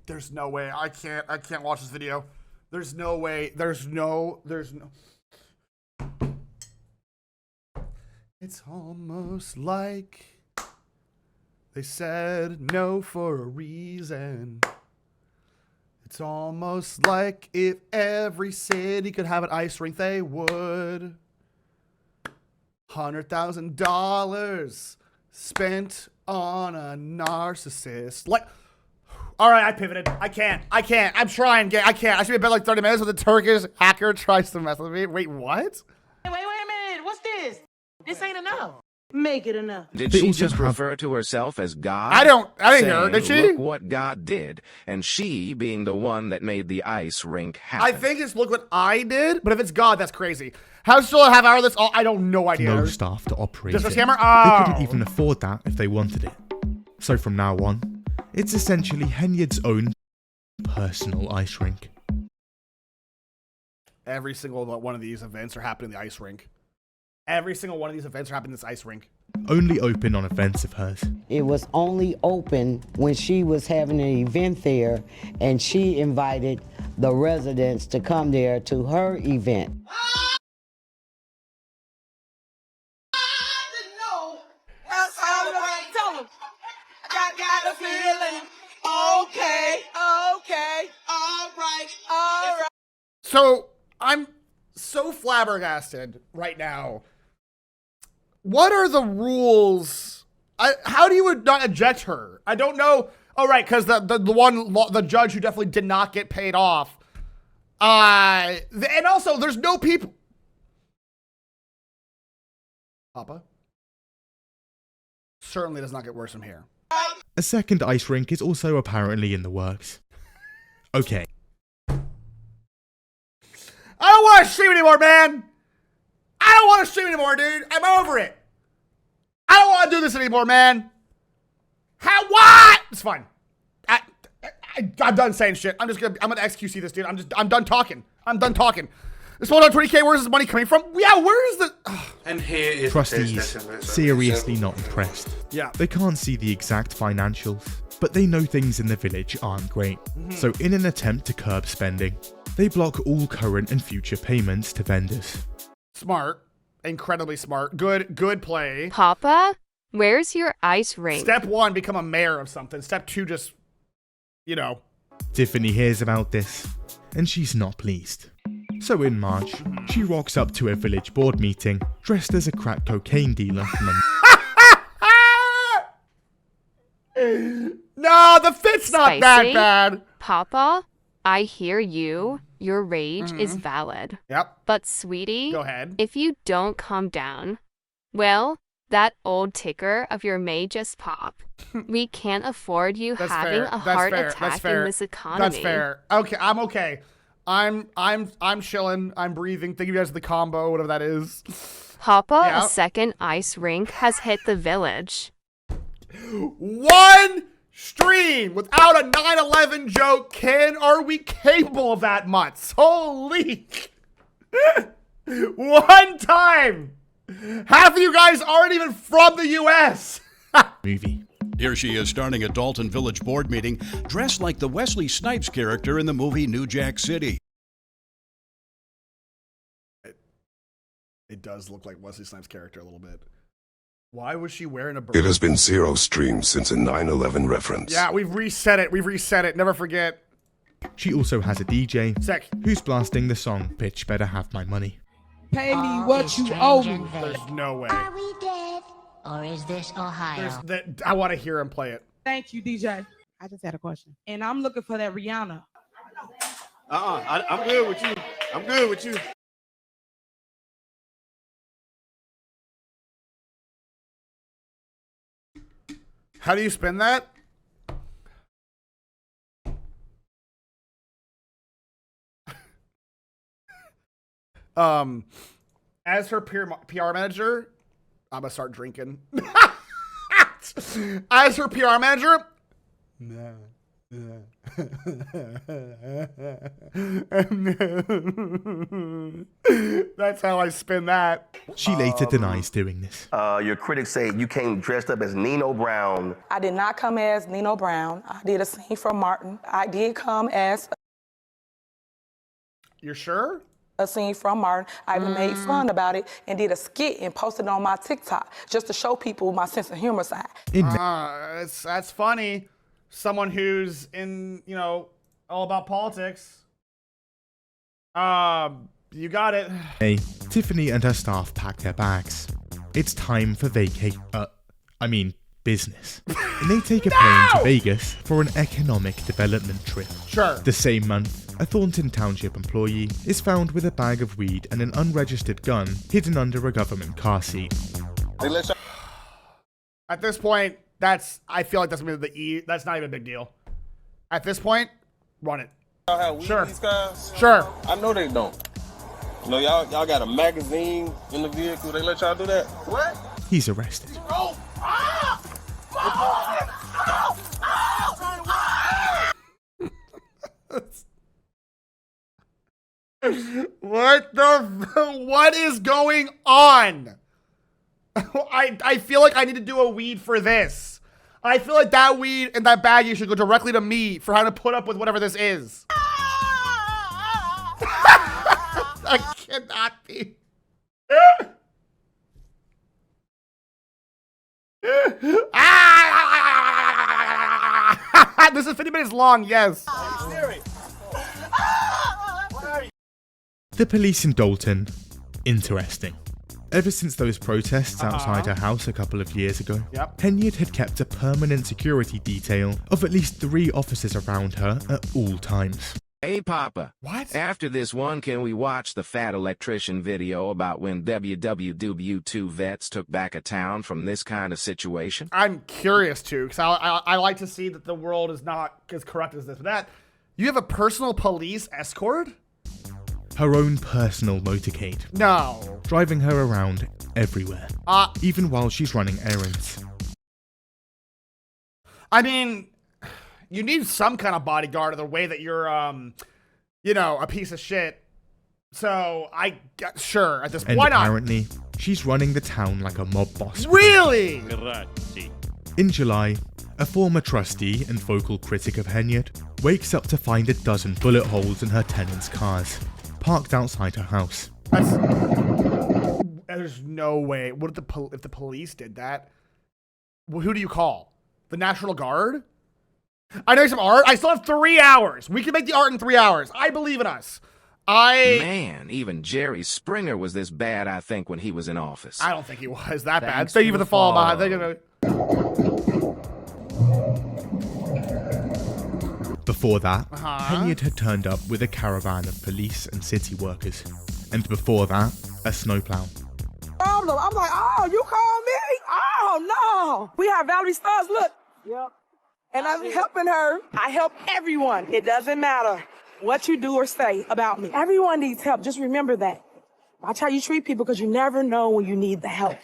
There's no way. I can't watch this video. There's no way. There's no. It's almost like they said no for a reason. It's almost like if every city could have an ice rink, they would. $100,000 spent on a narcissist. Like, all right, I pivoted. I can't. I'm trying. I can't. I should be in bed like 30 minutes when the Turkish hacker tries to mess with me. Wait, what? Wait a minute. What's this? This ain't enough. Make it enough. Did she just refer to herself as God? I didn't hear her, did she? Look what God did, and she being the one that made the ice rink happen. I think it's look what I did, but if it's God, that's crazy. How still have our this all? I don't know idea. No staff to operate Just a it. scammer? They couldn't Oh. even afford that if they wanted it. So from now on, it's essentially Henyard's own personal ice rink. Every single one of these events are happening in the ice rink. Every single one of these events are happening in this ice rink. Only open on events of hers. It was only open when she was having an event there, and she invited the residents to come there to her event. Tell them. I got a feeling. Okay, all right. So I'm so flabbergasted right now. What are the rules? How do you not eject her? I don't know. Oh, right, because the judge who definitely did not get paid off. And also, there's no people. Papa? Certainly does not get worse from here. A second ice rink is also apparently in the works. Okay. I don't want to stream anymore, man. I don't want to stream anymore, dude. I'm over it. I don't want to do this anymore, man. What? It's fine. I'm done saying shit. I'm gonna XQC this, dude. I'm done talking. This one on 20K, where's this money coming from? Yeah, where is the... And here is Trustees seriously not impressed. Yeah. They can't see the exact financials, but they know things in the village aren't great. So in an attempt to curb spending, they block all current and future payments to vendors. Smart. Incredibly smart. Good play. Papa, where's your ice rink? Step 1, become a mayor of something. Step 2, just, Tiffany hears about this, and she's not pleased. So in March, she rocks up to a village board meeting, dressed as a crack cocaine dealer from No, the fit's not Spicy. that bad. Papa, I hear you. Your rage is valid. Yep. But sweetie, Go ahead. if you don't calm down, well, that old ticker of your may just pop. We can't afford you That's having fair. a heart attack That's fair. in this economy. That's fair. Okay, I'm okay. I'm chilling. I'm breathing. Thank you guys for the combo, whatever that is. Papa, a second ice rink has hit the village. One stream without a 9/11 joke. Are we capable of that, Mutts? Holy. One time. Half of you guys aren't even from the U.S. Movie. Here she is starting a Dalton Village board meeting, dressed like the Wesley Snipes character in the movie New Jack City. It does look like Wesley Snipes' character a little bit. Why was she wearing a It has been 0 streams since a 9/11 reference. Yeah, we've reset it. We've reset it. Never forget. She also has a DJ Sick. who's blasting the song Bitch Better Have My Money. Pay me what you owe me. There's no way. Are we dead? Or is this Ohio? I want to hear him play it. Thank you, DJ. I just had a question. And I'm looking for that Rihanna. I'm good with you. I'm good with you. How do you spin that? As her PR manager, I'm gonna start drinking. As her PR manager, that's how I spin that. She later denies doing this. Your critics say you came dressed up as Nino Brown. I did not come as Nino Brown. I did a scene from Martin. I did come as You're sure? a scene from Martin. I even made fun about it and did a skit and posted it on my TikTok just to show people my sense of humor side. That's funny. Someone who's in, all about politics. You got it. Hey, Tiffany and her staff pack their bags. It's time for business. And they take a plane to Vegas for an economic development trip. Sure. The same month, a Thornton Township employee is found with a bag of weed and an unregistered gun hidden under a government car seat. At this point, I feel like that's gonna be that's not even a big deal. At this point, run it. Y'all have weed Sure. these guys? Sure. I know they don't. Y'all got a magazine in the vehicle. They let y'all do that? What? He's arrested. What is going on? I feel like I need to do a weed for this. I feel like that weed and that baggie should go directly to me for having to put up with whatever this is. I cannot be. This is 50 minutes long, yes. The police in Dalton, interesting. Ever since those protests outside her house a couple of years ago, Henyard had kept a permanent security detail of at least 3 officers around her at all times. Hey, Papa. What? After this one, can we watch the fat electrician video about when WWW2 vets took back a town from this kind of situation? I'm curious too, because I like to see that the world is not as corrupt as this. But that, you have a personal police escort? Her own personal motorcade. No. Driving her around everywhere. Even while she's running errands. I mean, you need some kind of bodyguard of the way that you're, a piece of shit. So, sure, at this point, why not? Apparently, she's running the town like a mob boss. Really? In July, a former trustee and vocal critic of Henyard wakes up to find a dozen bullet holes in her tenants' cars, parked outside her house. There's no way. What if the police did that? Who do you call? The National Guard? I know some art. I still have 3 hours. We can make the art in 3 hours. I believe in us. Man, even Jerry Springer was this bad, I think, when he was in office. I don't think he was that bad. Thank you for the fall behind. Before that, Henyard had turned up with a caravan of police and city workers. And before that, a snowplow. I'm like, oh, you call me? Oh, no. We have Valerie Stars, look. Yep. And I'm helping her. I help everyone. It doesn't matter what you do or say about me. Everyone needs help. Just remember that. Watch how you treat people because you never know when you need the help.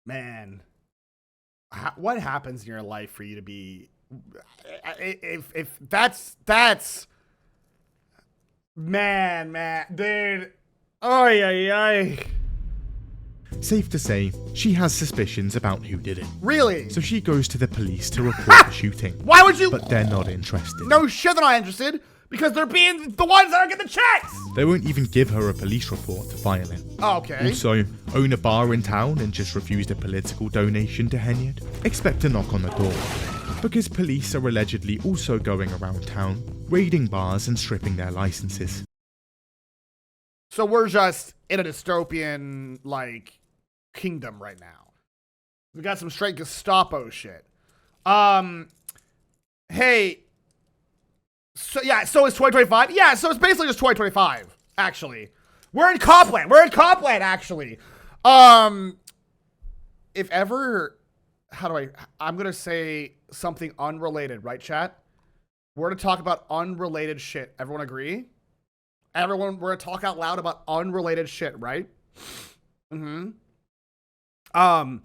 Man, what happens in your life for you to be, if that's, man, dude, ay. Safe to say, she has suspicions about who did it. Really? So she goes to the police to report the shooting. Why would you? But they're not interested. No shit, they're not interested. Because they're being the ones that are getting the checks. They won't even give her a police report to file it. Oh, okay. Also, own a bar in town and just refused a political donation to Henyard? Expect a knock on the door. Because police are allegedly also going around town, raiding bars and stripping their licenses. So we're just in a dystopian, like, kingdom right now. We got some straight Gestapo shit. Hey... So it's 2025. Yeah, so it's basically just 2025. Actually, we're in Copland. Actually, if ever, I'm gonna say something unrelated, right, chat? We're gonna talk about unrelated shit. Everyone agree? We're gonna talk out loud about unrelated shit, right? As an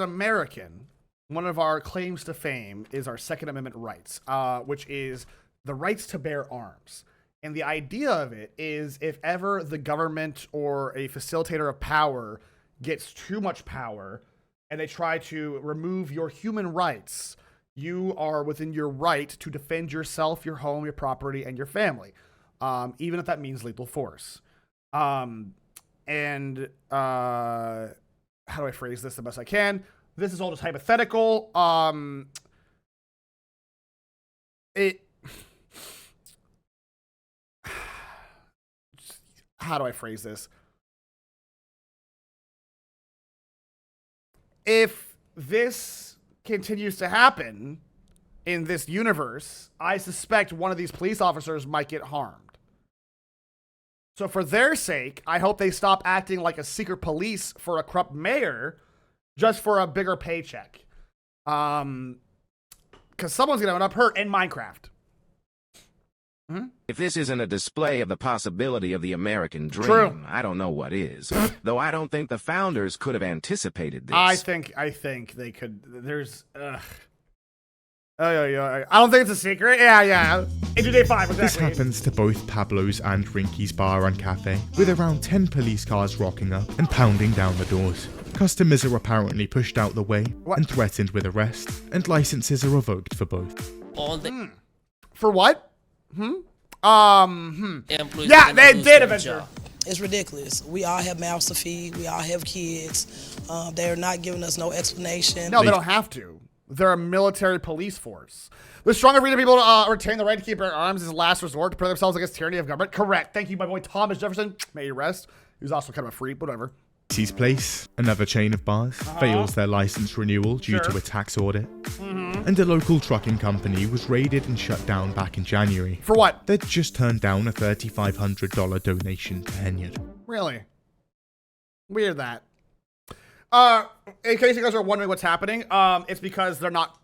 American, one of our claims to fame is our Second Amendment rights, which is the rights to bear arms. And the idea of it is if ever the government or a facilitator of power gets too much power and they try to remove your human rights, you are within your right to defend yourself, your home, your property, and your family, even if that means lethal force. How do I phrase this the best I can? This is all just hypothetical. How do I phrase this? If this continues to happen in this universe, I suspect one of these police officers might get harmed. So for their sake, I hope they stop acting like a secret police for a corrupt mayor just for a bigger paycheck. Because someone's going to end up hurt in Minecraft. If this isn't a display of the possibility of the American dream, True. I don't know what is. Though I don't think the founders could have anticipated this. I think they could. There's... I don't think it's a secret. Yeah. Into day 5, exactly. This happens to both Pablo's and Rinky's bar and cafe, with around 10 police cars rocking up and pounding down the doors. Customers are apparently pushed out the way and threatened with arrest, and licenses are revoked for both. For what? Yeah, they did eventually. It's ridiculous. We all have mouths to feed. We all have kids. They're not giving us no explanation. No, they don't have to. They're a military police force. The stronger freedom people retain the right to keep their arms as a last resort to protect themselves against tyranny of government. Correct. Thank you, my boy Thomas Jefferson. May you rest. He was also kind of a freak, whatever. Macy's Place, another chain of bars, fails their license renewal due to a tax audit. And a local trucking company was raided and shut down back in January. For what? They'd just turned down a $3,500 donation to Henyard. Really? Weird that. In case you guys are wondering what's happening, it's because they're not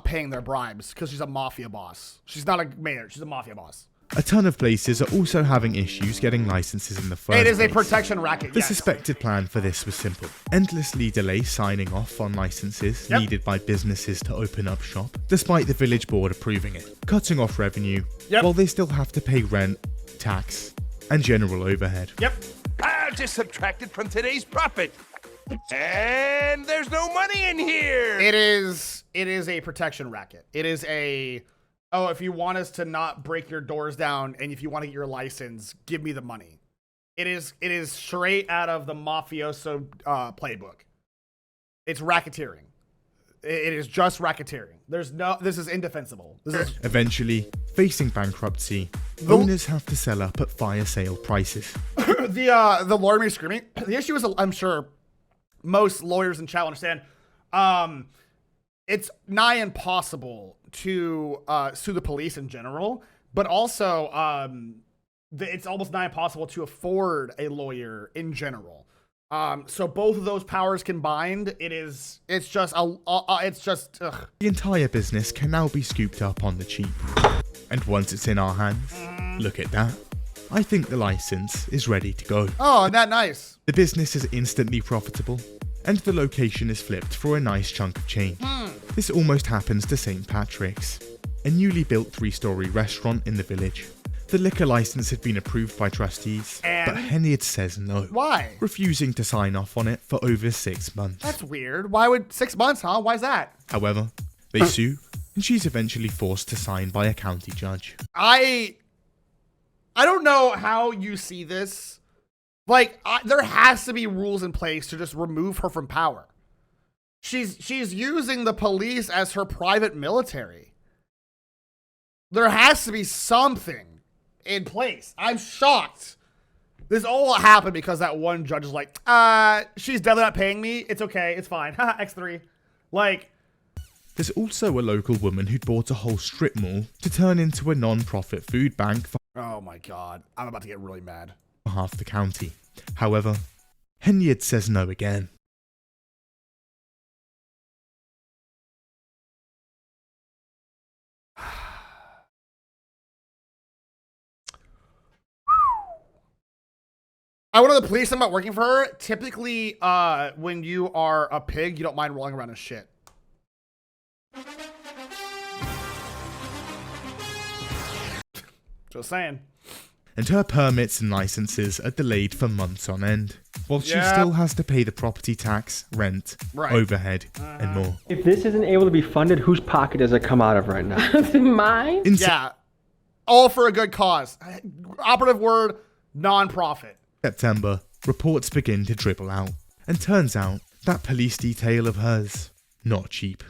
paying their bribes because she's a mafia boss. She's not a mayor. She's a mafia boss. A ton of places are also having issues getting licenses in the first place. It is a protection racket, The suspected plan for this was simple. Endlessly delay signing off on licenses needed by businesses to open up shop, despite the village board approving it, cutting off revenue, while they still have to pay rent, tax, and general overhead. I'll just subtract it from today's profit. And there's no money in here. It is a protection racket. It is if you want us to not break your doors down and if you want to get your license, give me the money. It is straight out of the mafioso playbook. It's racketeering. It is just racketeering. This is indefensible. Eventually, facing bankruptcy, owners have to sell up at fire sale prices. The lawyer may be screaming. The issue is, I'm sure most lawyers in chat will understand, it's nigh impossible to sue the police in general, but also it's almost nigh impossible to afford a lawyer in general. So both of those powers combined, it's just ugh. The entire business can now be scooped up on the cheap. And once it's in our hands, look at that. I think the license is ready to go. Oh, isn't that nice? The business is instantly profitable, and the location is flipped for a nice chunk of change. This almost happens to St. Patrick's, a newly built 3-story restaurant in the village. The liquor license had been approved by trustees, but Henriette says no. Why? Refusing to sign off on it for over 6 months. That's weird. Why would 6 months, huh? Why's that? However, they sue, and she's eventually forced to sign by a county judge. I don't know how you see this. Like, there has to be rules in place to just remove her from power. She's using the police as her private military. There has to be something in place. I'm shocked. This all happened because that one judge is like, she's definitely not paying me. It's okay. It's fine. X3. Like, there's also a local woman who'd bought a whole strip mall to turn into a non-profit food bank for oh my God. I'm about to get really mad. half the county. However, Henriette says no again. I went to the police. I'm not working for her. Typically, when you are a pig, you don't mind rolling around in shit. Just saying. And her permits and licenses are delayed for months on end, while she still has to pay the property tax, rent, overhead, and more. If this isn't able to be funded, whose pocket does it come out of right now? Mine? Yeah. All for a good cause. Operative word, non-profit. September, reports begin to dribble out, and turns out that police detail of hers, not cheap.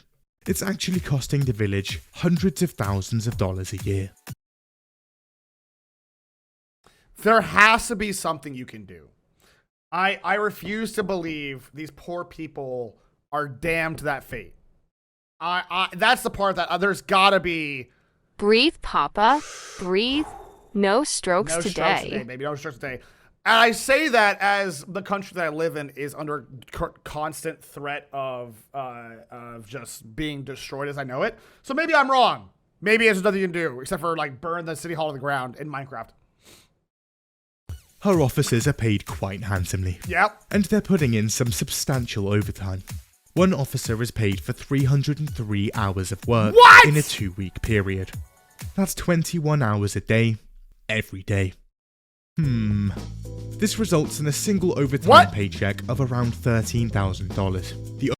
It's actually costing the village hundreds of thousands of dollars a year. There has to be something you can do. I refuse to believe these poor people are damned to that fate. That's the part that there's gotta be. Breathe, Papa. Breathe. No strokes No today. strokes today, baby. No strokes today. And I say that as the country that I live in is under constant threat of just being destroyed as I know it. So maybe I'm wrong. Maybe there's nothing you can do except for like burn the city hall to the ground in Minecraft. Her officers are paid quite handsomely. Yep. And they're putting in some substantial overtime. One officer is paid for 303 hours of work in a 2-week period. That's 21 hours a day, every day. This results in a single overtime paycheck of around $13,000.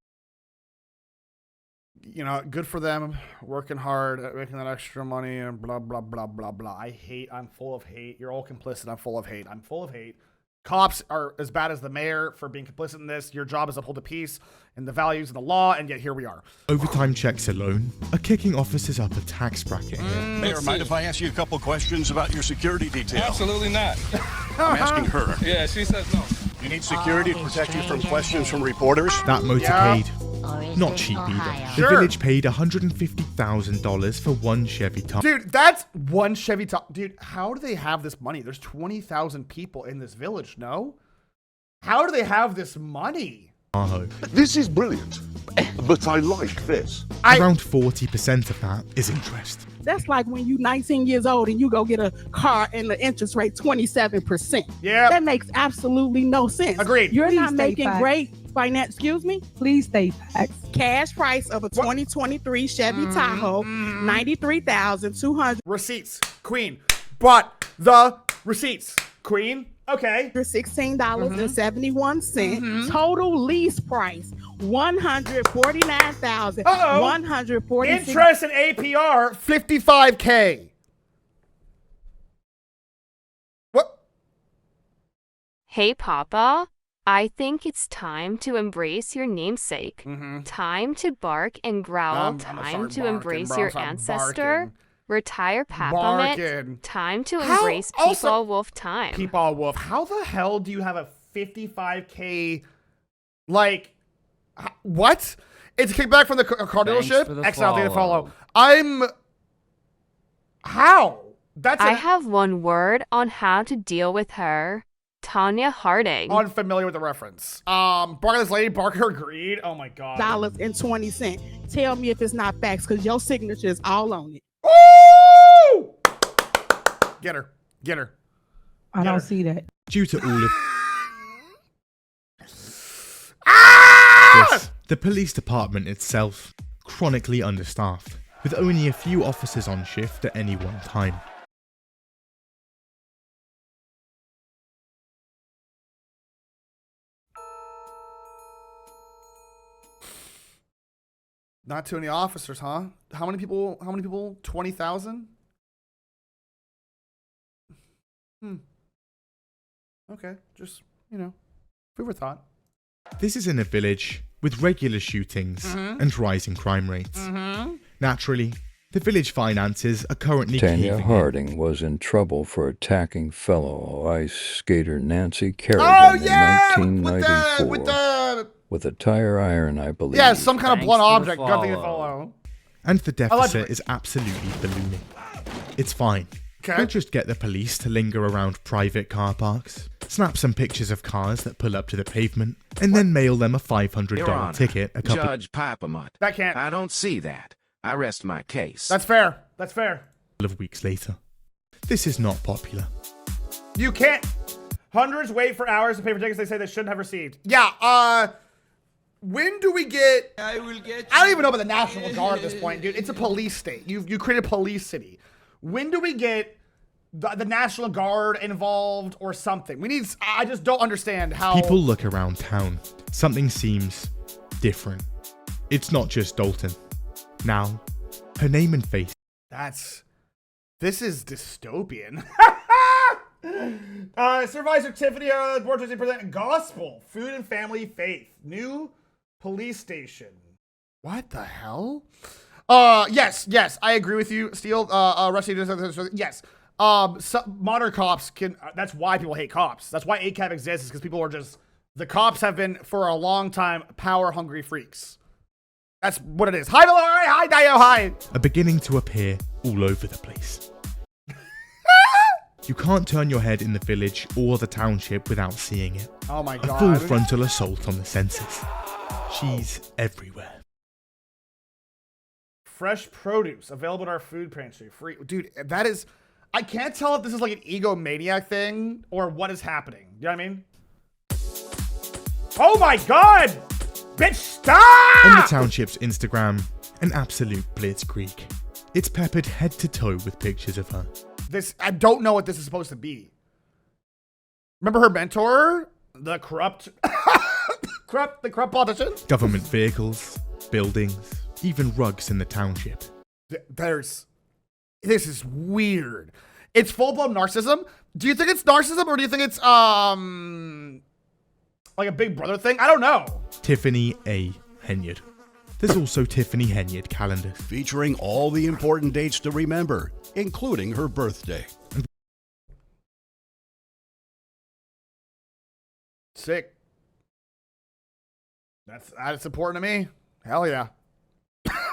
You know, good for them, working hard, making that extra money, and blah, blah, blah, blah, blah. I'm full of hate. You're all complicit. I'm full of hate. I'm full of hate. Cops are as bad as the mayor for being complicit in this. Your job is to uphold the peace and the values of the law, and yet here we are. Overtime checks alone are kicking officers up a tax bracket. Mayor, mind if I ask you a couple questions about your security detail? Absolutely not. I'm asking her. Yeah, she says no. You need security to protect you from questions from reporters? That motorcade, not cheap either. The village paid $150,000 for one Chevy Tahoe. Dude, that's one Chevy Tahoe. Dude, how do they have this money? There's 20,000 people in this village, no? How do they have this money? This is brilliant, but I like this. Around 40% of that is interest. That's like when you 19 years old and you go get a car and the interest rate 27%. Yeah. That makes absolutely no sense. Agreed. You're Please not stay making facts. great finance, excuse me? Please state facts. Cash price of a 2023 Chevy Tahoe, $93,200. Receipts, queen. But the receipts, queen. Okay. $16.71. Total lease price, $149,146. Interest and APR, $55K. What? Hey, Papa. I think it's time to embrace your namesake. Time to bark and growl. Time to embrace your ancestor. Retire PapaMutt. Time to embrace Peepaw Wolf time. Peepaw Wolf. How the hell do you have a 55K, like, what? It's a kickback from the car dealership. X out there to follow. How? I have one word on how to deal with her. Tanya Harding. Unfamiliar with the reference. Barker this lady, Barker agreed. Oh my god. $1.20. Tell me if it's not facts, because your signature is all on it. Ooh! Get her. Get her. I don't see that. Due to all of this, the police department itself, chronically understaffed, with only a few officers on shift at any one time. Not too many officers, huh? How many people? 20,000? Okay, just, food for thought. This is in a village with regular shootings and rising crime rates. Naturally, the village finances are currently Tanya caving Harding was in trouble for attacking fellow ice skater Nancy Kerrigan in 1994 with a tire iron, I believe. Yeah, some kind of blunt object. Got to follow. And the deficit is absolutely ballooning. It's fine. We'll just get the police to linger around private car parks, snap some pictures of cars that pull up to the pavement, and then mail them a $500 ticket a couple Judge PapaMutt. That can't. I don't see that. I rest my case. That's fair. That's fair. of weeks later. This is not popular. You can't. Hundreds wait for hours to pay for tickets they say they shouldn't have received. Yeah, when do we get... I don't even know about the National Guard at this point, dude. It's a police state. You created a police city. When do we get the National Guard involved or something? We need... I just don't understand how... People look around town. Something seems different. It's not just Dalton. Now, her name and face. This is dystopian. Supervisor Tiffany, board trustee present gospel, food and family faith, new police station. What the hell? Yes, I agree with you, Steele. Rusty, yes. Modern cops can, that's why people hate cops. That's why ACAB exists, is because people are just, the cops have been, for a long time, power-hungry freaks. That's what it is. Hi, Valari. Hi, Dio. Hi. Are beginning to appear all over the place. You can't turn your head in the village or the township without seeing it. Oh my God. God. A full frontal assault on the senses. She's everywhere. Fresh produce available at our food pantry. Free. Dude, that is... I can't tell if this is like an egomaniac thing or what is happening. You know what I mean? Oh my God! Bitch, stop! On the township's Instagram, an absolute blitzkrieg. It's peppered head to toe with pictures of her. I don't know what this is supposed to be. Remember her mentor? The corrupt politician? Government vehicles, buildings, even rugs in the township. This is weird. It's full-blown narcissism. Do you think it's narcissism or do you think it's like a Big Brother thing? I don't know. Tiffany A. Henyard. There's also Tiffany Henyard calendars. Featuring all the important dates to remember, including her birthday. Sick. That's important to me. Hell yeah.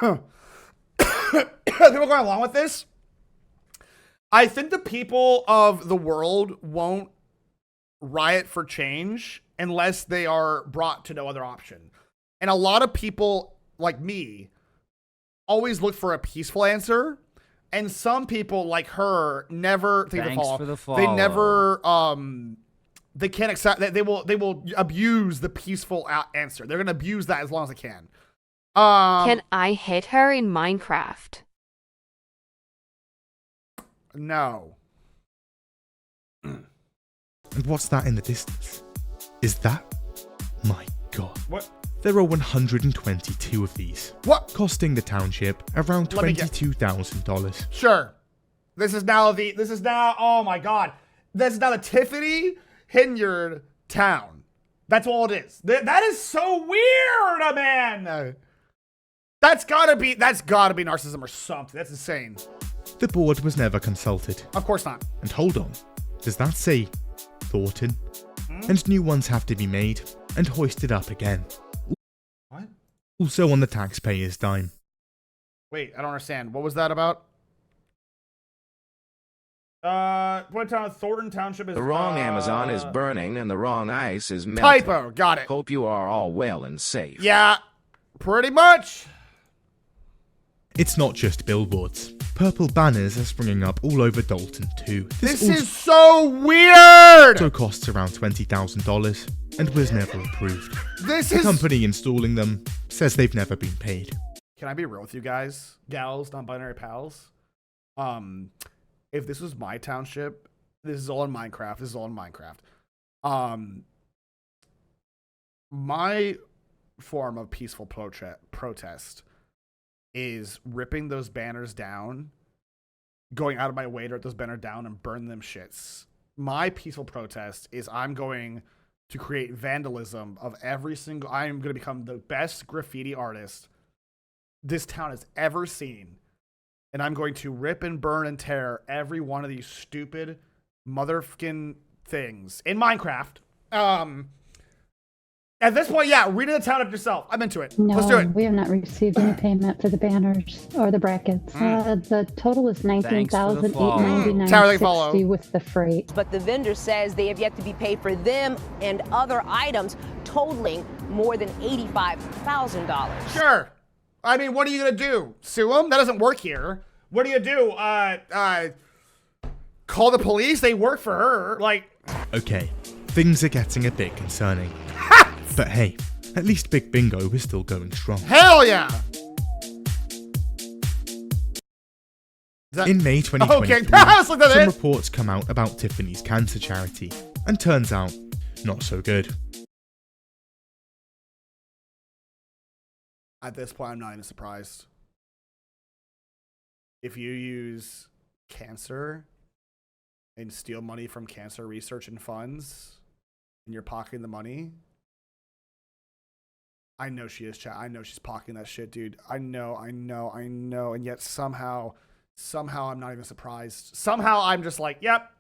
People going along with this? I think the people of the world won't riot for change unless they are brought to no other option. And a lot of people like me always look for a peaceful answer. And some people like her never think the follow. They never they can't accept that. They will abuse the peaceful answer. They're gonna abuse that as long as they can. Can I hit her in Minecraft? No. And what's that in the distance? Is that? My God. What? There are 122 of these. What? Costing the township around $22,000. Sure. This is now, oh my God. This is now the Tiffany Henyard town. That's all it is. That is so weird, man. That's gotta be narcissism or something. That's insane. The board was never consulted. Of course not. And hold on. Does that say Thornton? And new ones have to be made and hoisted up again. What? Also on the taxpayer's dime. Wait, I don't understand. What was that about? Thornton Township is... The wrong Amazon is burning and the wrong ice is melting. Typo, got it. Hope you are all well and safe. Yeah, pretty much. It's not just billboards. Purple banners are springing up all over Dalton too. This is so weird! So costs around $20,000 and was never approved. The company installing them says they've never been paid. Can I be real with you guys? Gals, non-binary pals? If this was my township, this is all in Minecraft. My form of peaceful protest is ripping those banners down, going out of my way to rip those banners down and burn them shits. My peaceful protest is I'm going to create vandalism of every single... I am going to become the best graffiti artist this town has ever seen. And I'm going to rip and burn and tear every one of these stupid motherfucking things in Minecraft. At this point, yeah, read the town up yourself. I'm into it. No, let's do it. We have not received any payment for the banners or the brackets. The total is $19,899.60 with the freight. But the vendor says they have yet to be paid for them and other items totaling more than $85,000. Sure. I mean, what are you going to do? Sue them? That doesn't work here. What do you do? Call the police? They work for her. Like... Okay, things are getting a bit concerning. But hey, at least Big Bingo is still going strong. Hell yeah! In May 2023, some reports come out about Tiffany's cancer charity, and turns out, not so good. At this point, I'm not even surprised. If you use cancer and steal money from cancer research and funds, and you're pocketing the money... I know she is, chat. I know she's pocketing that shit, dude. I know. And yet somehow I'm not even surprised. Somehow I'm just like, yep,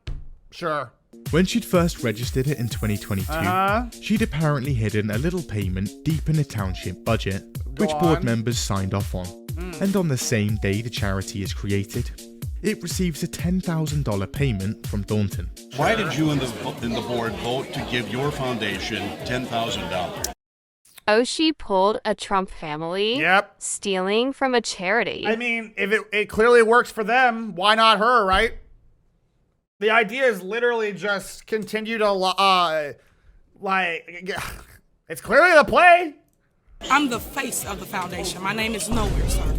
sure. When she'd first registered it in 2022, she'd apparently hidden a little payment deep in the township budget, which board members signed off on. And on the same day the charity is created, it receives a $10,000 payment from Thornton. Why did you and the board vote to give your foundation $10,000? Oh, she pulled a Trump family. Yep. Stealing from a charity. I mean, if it clearly works for them, why not her, right? The idea is literally just continue to, it's clearly the play. I'm the face of the foundation. My name is nowhere, sir.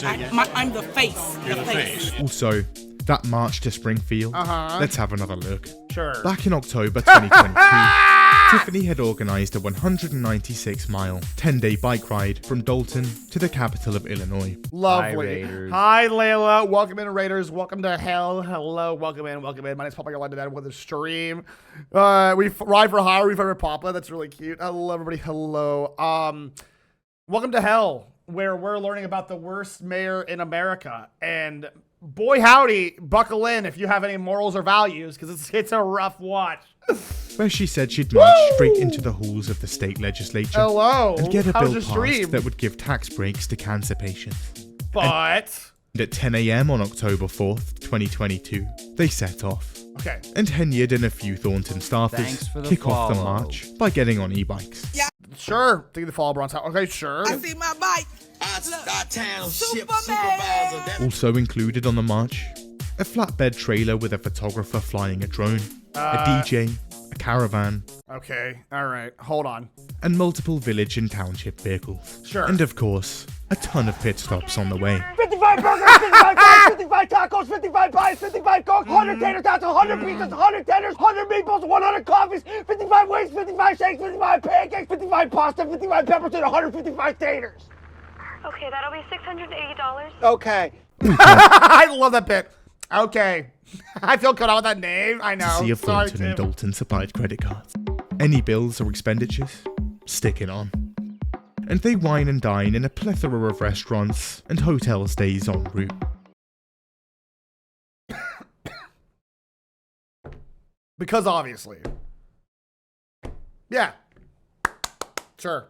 I'm the face. You're the face. Also, that march to Springfield, let's have another look. Sure. Back in October 2022, Tiffany had organised a 196-mile, 10-day bike ride from Dalton to the capital of Illinois. Lovely. Hi, Layla. Welcome in, Raiders. Welcome to hell. Hello. Welcome in. My name's Papa. You're live with the stream. We ride for hire. We for Papa. That's really cute. Hello, everybody. Hello. Welcome to hell, where we're learning about the worst mayor in America. And boy, howdy, buckle in if you have any morals or values, because it's a rough watch. Where she said she'd march straight into the halls of the state legislature and get a bill passed that would give tax breaks to cancer patients. But... And at 10 a.m. on October 4th, 2022, they set off. Okay. And Henyard and a few Thornton staffers kick off the march by getting on e-bikes. Yeah. Sure. Take the follow Bronze. Okay, sure. I see my bike. Town ship supervisor. Also included on the march, a flatbed trailer with a photographer flying a drone, a DJ, a caravan. Okay, alright, hold on. And multiple village and township vehicles. Sure. And of course, a ton of pit stops on the way. 55 burgers, 55 fries, 55 tacos, 55 pies, 55 cokes, 100 tater tots, 100 pizzas, 100 tenders, 100 meatballs, 100 coffees, 55 wings, 55 shakes, 55 pancakes, 55 pasta, 55 peppers, and 155 taters. Okay, that'll be $680. Okay. I love that bit. Okay. I feel good out with that name. I know. To see if Thornton and Dalton supplied credit cards. Any bills or expenditures? Stick it on. And they wine and dine in a plethora of restaurants and hotel stays en route. Because obviously. Yeah. Sure.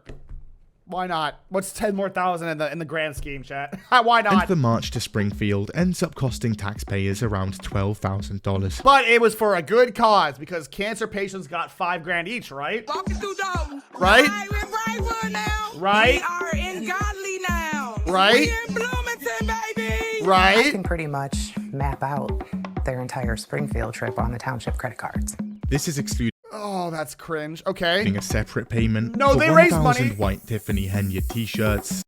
Why not? What's 10 more thousand in the grand scheme, chat? Why not? And the march to Springfield ends up costing taxpayers around $12,000. But it was for a good cause because cancer patients got $5,000 each, right? Walking through Dalton. Right? We're in Brightwood now. Right? We are in Godly now. Right? We're in Bloomington, baby. Right? I can pretty much map out their entire Springfield trip on the township credit cards. This is excluding Oh, that's cringe. Okay. a separate payment No, for they raised 1,000 money. white Tiffany Henyard t-shirts.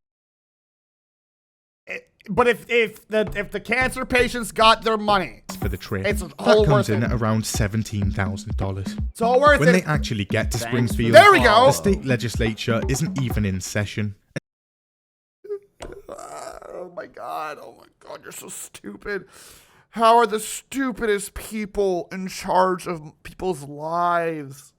But if the cancer patients got their money For the trip, it's that all comes worth in it. at around $17,000. It's all worth When it. they actually get to Springfield, There we go. the state legislature isn't even in session. Oh my god, you're so stupid. How are the stupidest people in charge of people's lives?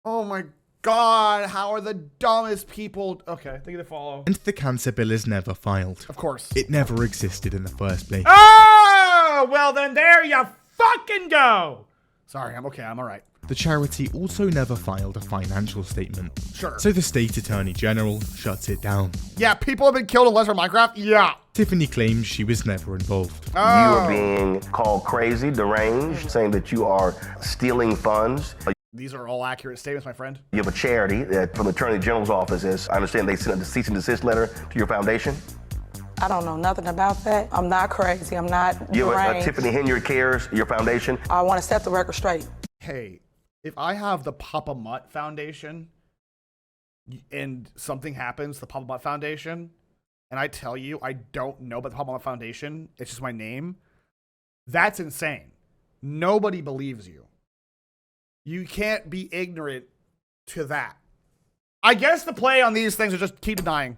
Oh my god, how are the dumbest people? Okay, thank you to follow. And the cancer bill is never filed. Of course. It never existed in the first place. Oh, well then there you fucking go. Sorry, I'm okay, I'm alright. The charity also never filed a financial statement. Sure. So the state attorney general shuts it down. Yeah, people have been killed in Lesser Minecraft? Yeah. Tiffany claims she was never involved. You are being called crazy, deranged, saying that you are stealing funds. These are all accurate statements, my friend. You have a charity that from the Attorney General's office, as I understand they sent a cease and desist letter to your foundation. I don't know nothing about that. I'm not crazy. I'm not You have deranged. Tiffany Henyard Cares, your foundation. I want to set the record straight. Hey, if I have the PapaMutt Foundation and something happens, the PapaMutt Foundation, and I tell you I don't know about the PapaMutt Foundation, it's just my name, that's insane. Nobody believes you. You can't be ignorant to that. I guess the play on these things is just keep denying.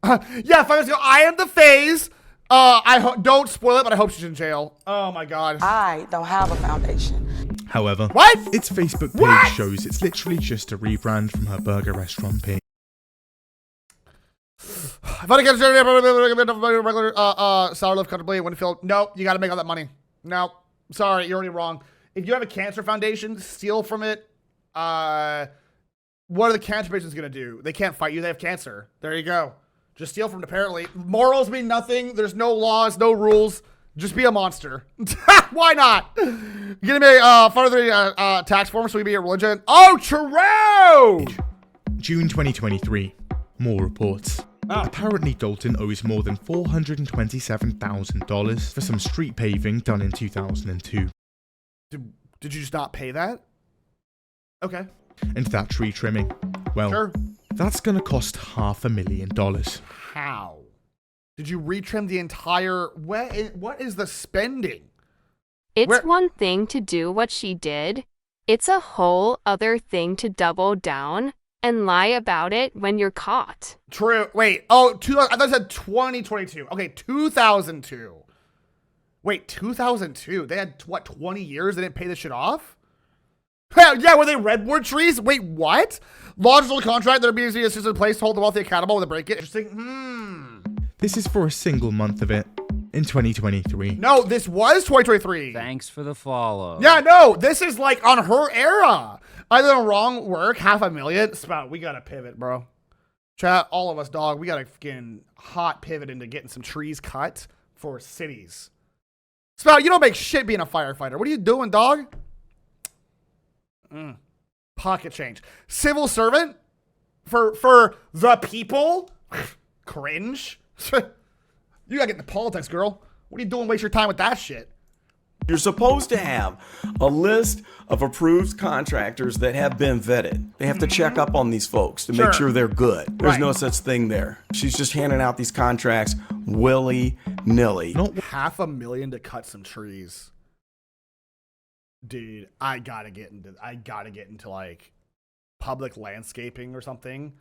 Yeah, 5 minutes ago, I am the phase. Don't spoil it, but I hope she's in jail. Oh my god. I don't have a foundation. However, what? Its Facebook page shows it's literally just a rebrand from her burger restaurant page. If I get regular sour loaf comfortably, Winfield. No, you got to make all that money. No, sorry, you're already wrong. If you have a cancer foundation, steal from it. What are the cancer patients gonna do? They can't fight you. They have cancer. There you go. Just steal from it. Apparently, morals mean nothing. There's no laws, no rules. Just be a monster. Why not? Getting me further tax form so we be a religion. Oh, true. June 2023. More reports. Apparently, Dalton owes more than $427,000 for some street paving done in 2002. Did you just not pay that? Okay. And that tree trimming, well, sure. That's gonna cost $500,000. How? Did you retrim the entire... What is the spending? It's one thing to do what she did. It's a whole other thing to double down and lie about it when you're caught. True. Wait. Oh, I thought it said 2022. Okay, 2002. Wait, 2002? They had, what, 20 years? They didn't pay this shit off? Hell yeah, were they redwood trees? Wait, what? Logical contract that are being assisted in place to hold the wealthy accountable when they break it. Interesting. This is for a single month of it in 2023. No, this was 2023. Thanks for the follow. Yeah, no, this is like on her era. Either the wrong work, $500,000. Spout, we gotta pivot, bro. Chat, all of us, dog. We gotta fucking hot pivot into getting some trees cut for cities. Spout, you don't make shit being a firefighter. What are you doing, dog? Pocket change. Civil servant for the people. Cringe. You gotta get into politics, girl. What are you doing? Waste your time with that shit. You're supposed to have a list of approved contractors that have been vetted. They have to check up on these folks to make sure they're good. There's no such thing there. She's just handing out these contracts willy-nilly. $500,000 to cut some trees. Dude, I gotta get into like public landscaping or something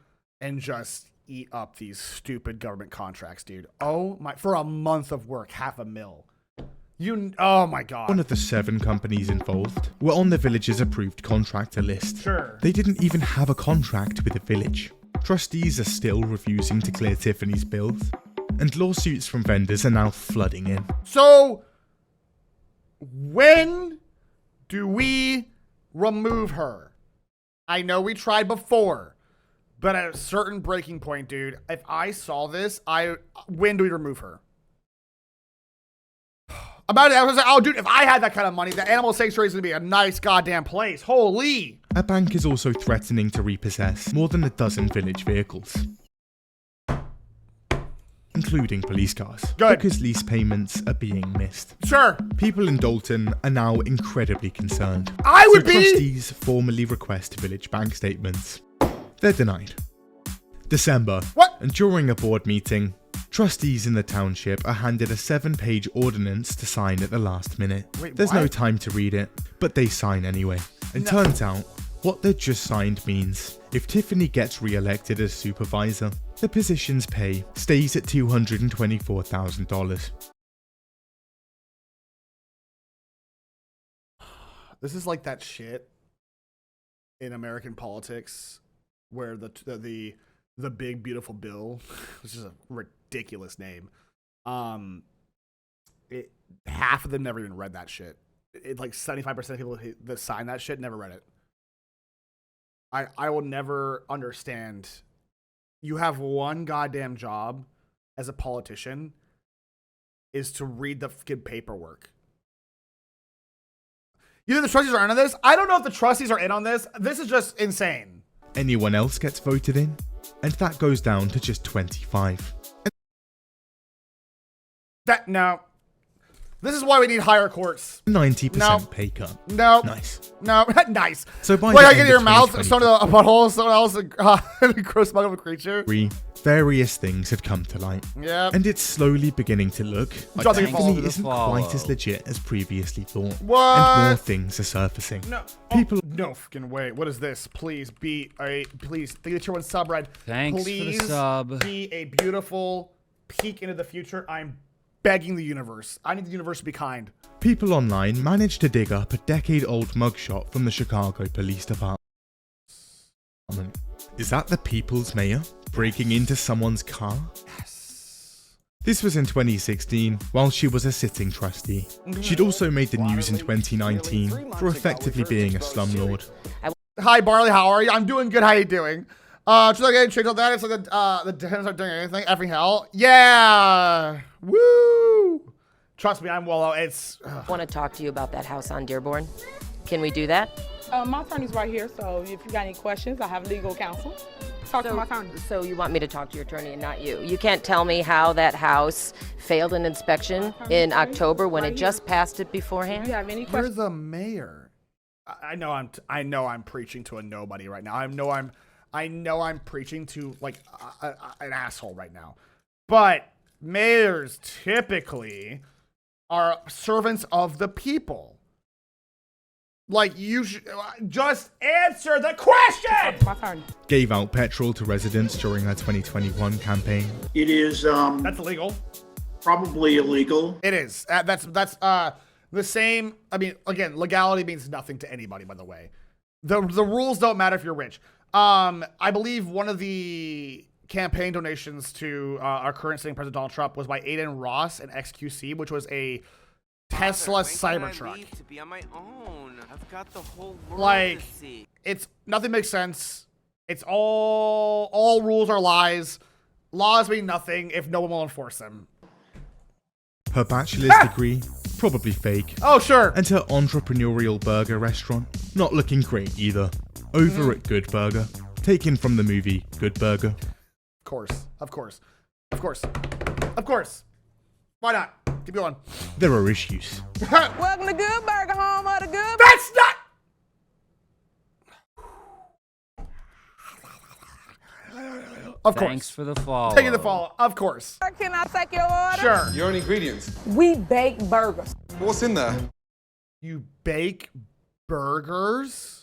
and just eat up these stupid government contracts, dude. Oh my, for a month of work, $500,000. Oh my god. One of the 7 companies involved were on the village's approved contractor list. Sure. They didn't even have a contract with the village. Trustees are still refusing to clear Tiffany's bills, and lawsuits from vendors are now flooding in. So, when do we remove her? I know we tried before, But at a certain breaking point, dude, if I saw this, when do we remove her? I was like, oh, dude, if I had that kind of money, the animal sanctuary is going to be a nice goddamn place. Holy. A bank is also threatening to repossess more than a dozen village vehicles, including police cars. Good. Because lease payments are being missed. Sure. People in Dalton are now incredibly concerned. I would be. Trustees formally request village bank statements. They're denied. December. What? And during a board meeting, trustees in the township are handed a 7-page ordinance to sign at the last minute. Wait, There's what? no time to read it, but they sign anyway. And turns out, what they just signed means if Tiffany gets re-elected as supervisor, the position's pay stays at $224,000. This is like that shit in American politics where the big beautiful bill, which is a ridiculous name. Half of them never even read that shit. Like 75% of people that sign that shit never read it. I will never understand. You have one goddamn job as a politician is to read the fucking paperwork. You think the trustees are in on this? I don't know if the trustees are in on this. This is just insane. Anyone else gets voted in, and that goes down to just 25. No. This is why we need higher courts. 90% pay cut. No. Nice. No. Nice. So by Wait, the I end get of your mouth, 2020, someone a butthole, someone else a gross mug of a creature. Various things had come to light. Yeah. And it's slowly beginning to look like Dropping Tiffany the isn't quite as legit as previously thought. What? And more things are surfacing. No. People. No fucking way. What is this? Please be a please. Thank you, tier 1 sub red. Thanks please for the sub. Be a beautiful peek into the future. I'm begging the universe. I need the universe to be kind. People online managed to dig up a decade-old mugshot from the Chicago Police Department. Is that the people's mayor breaking into someone's car? Yes. This was in 2016, while she was a sitting trustee. She'd also made the news in 2019 for effectively being a slumlord. Hi Barley, how are you? I'm doing good. How you doing? Should I get change all that? It's like the Dems aren't doing anything. Effing hell. Yeah. Woo. Trust me, I'm well. It's. I want to talk to you about that house on Dearborn. Can we do that? My attorney's right here, so if you got any questions, I have legal counsel. Talk to my attorney. So you want me to talk to your attorney and not you? You can't tell me how that house failed an inspection in October when it just passed it beforehand? Do you have any You're questions? the mayor. I know I'm preaching to a nobody right now. I know I'm preaching to like an asshole right now. But mayors typically are servants of the people. Like, you should just answer the question! My turn. Gave out petrol to residents during her 2021 campaign. It is that's illegal. Probably illegal. It is. That's the same. I mean, again, legality means nothing to anybody, by the way. The rules don't matter if you're rich. I believe one of the campaign donations to our current sitting president Donald Trump was by Aiden Ross and XQC, which was a Tesla Cybertruck. To be on my own. I've got the whole world Like, to see. it's nothing makes sense. It's all rules are lies. Laws mean nothing if no one will enforce them. Her bachelor's degree, probably fake. Oh, sure. And her entrepreneurial burger restaurant, not looking great either. Over at Good Burger, taken from the movie Good Burger. Of course. Why not? Keep going. There are issues. Welcome to Good Burger, home of the good. That's not. Of course. Thanks for the follow. Taking the follow. Of course. Can I take your order? Sure. Your own ingredients. We bake burgers. What's in there? You bake burgers?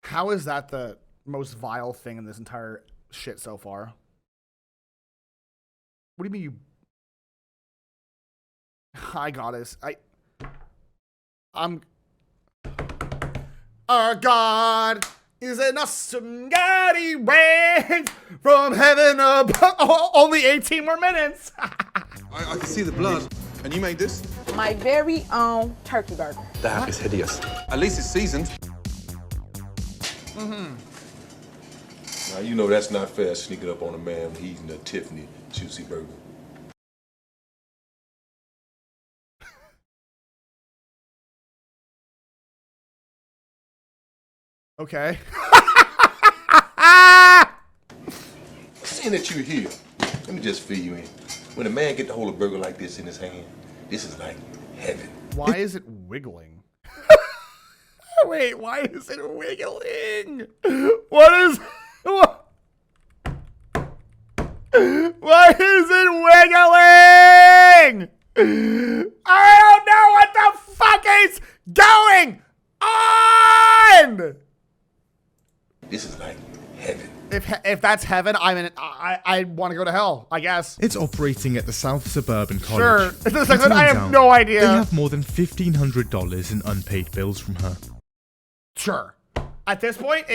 How is that the most vile thing in this entire shit so far? What do you mean you... Hi, goddess. I'm... Our God is an awesome God. He reigns from heaven above. Only 18 more minutes. I can see the blood. And you made this? My very own turkey burger. That is hideous. At least it's seasoned. Mm-hmm. Now, you know that's not fair, sneaking up on a man when he's eating a Tiffany juicy burger. Okay. Seeing that you're here, let me just fill you in. When a man get to hold a burger like this in his hand, this is like heaven. Why is it wiggling? Wait, why is it wiggling? What is... What? Why is it wiggling? I don't know what the fuck is going on! This is like heaven. If that's heaven, I want to go to hell, I guess. It's operating at the South Suburban Sure. College. I have no idea. They have more than $1,500 in unpaid bills from her. Sure. At this point,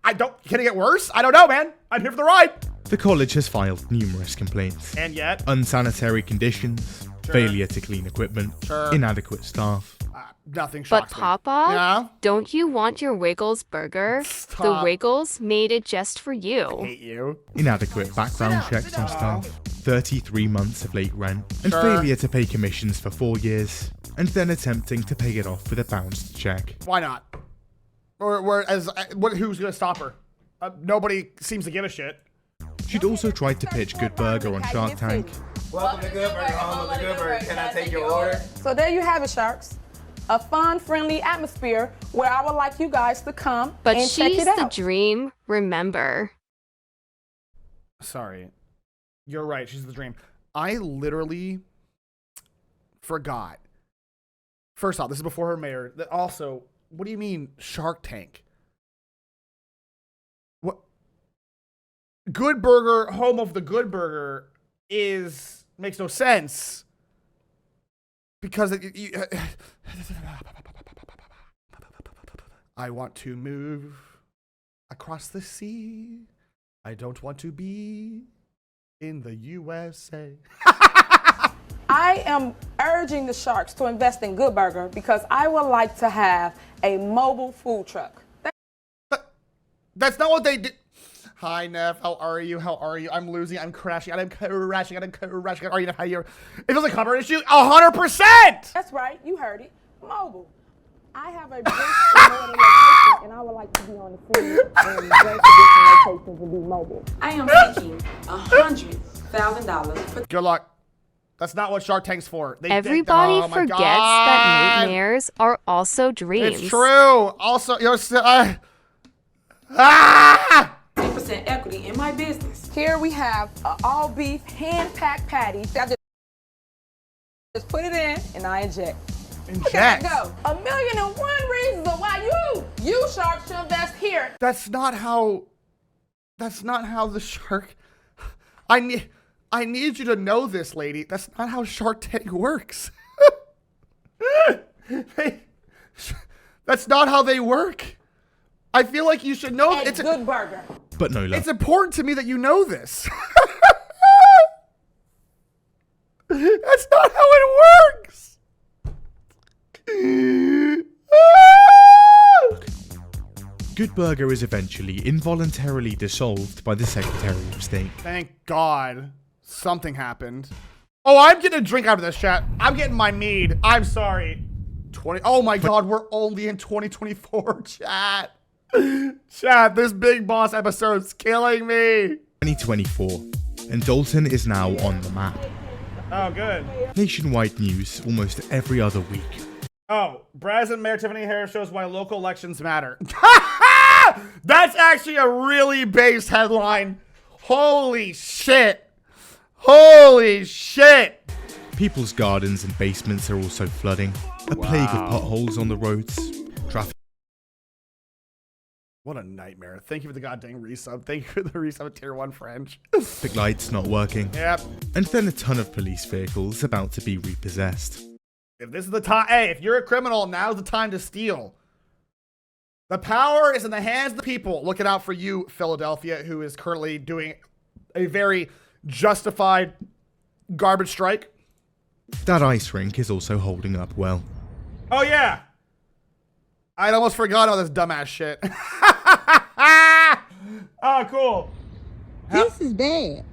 I don't... Can it get worse? I don't know, man. I'm here for the ride. The college has filed numerous complaints. And yet? Unsanitary conditions, failure to clean equipment, inadequate staff. Nothing shocks me. But Papa, yeah? Don't you want your Wiggles burger? Stop. The Wiggles made it just for you. I hate you. Inadequate background checks on staff, 33 months of late rent, and failure to pay commissions for 4 years, and then attempting to pay it off with a bounced check. Why not? Who's gonna stop her? Nobody seems to give a shit. She'd also tried to pitch Good Burger on Shark Tank. Welcome to Good Burger, home of the Good Burger. Can I take your order? So there you have it, Sharks. A fun, friendly atmosphere where I would like you guys to come but and check it out. But she's the dream, remember. Sorry. You're right, she's the dream. I literally forgot. First off, this is before her mayor. Also, what do you mean Shark Tank? What? Good Burger, home of the Good Burger, makes no sense. Because I want to move across the sea. I don't want to be in the USA. I am urging the Sharks to invest in Good Burger because I would like to have a mobile food truck. That's not what they did. Hi, Neff. How are you? How are you? I'm losing. I'm crashing. I'm crashing. How are you, Neff? How are you? If it was a cover issue, 100%! That's right. You heard it. Mobile. I have a brick and mortar location, and I would like to be on the scene in very different locations and be mobile. I am seeking $100,000 for... Good luck. That's not what Shark Tank's for. Everybody forgets that nightmares are also dreams. It's true. Also, 10% equity in my business. Here we have an all-beef hand-packed patty. I just put it in, and I inject. Look at that go. 1,000,001 reasons of why you Sharks should invest here. That's not how the shark... I need you to know this, lady. That's not how Shark Tank works. That's not how they work. I feel like you should know. It's a Good Burger. But no, love. It's important to me that you know this. That's not how it works. Good Burger is eventually involuntarily dissolved by the Secretary of State. Thank God. Something happened. Oh, I'm getting a drink out of this, chat. I'm getting my mead. I'm sorry. Oh my God, we're only in 2024, chat. Chat, this Big Boss episode's killing me. 2024, and Dalton is now on the map. Oh, good. Nationwide news almost every other week. Oh, Braz and Mayor Tiffany Harris shows why local elections matter. That's actually a really base headline. Holy shit. Holy shit! People's gardens and basements are also flooding. A plague of potholes on the roads. Traffic. What a nightmare. Thank you for the goddamn resub. Thank you for the resub of Tier 1 French. Traffic lights not working. Yep. And then a ton of police vehicles about to be repossessed. If this is the time, hey, if you're a criminal, now's the time to steal. The power is in the hands of the people. Looking out for you, Philadelphia, who is currently doing a very justified garbage strike. That ice rink is also holding up well. Oh, yeah. I'd almost forgot all this dumbass shit. Oh, cool. This is bad.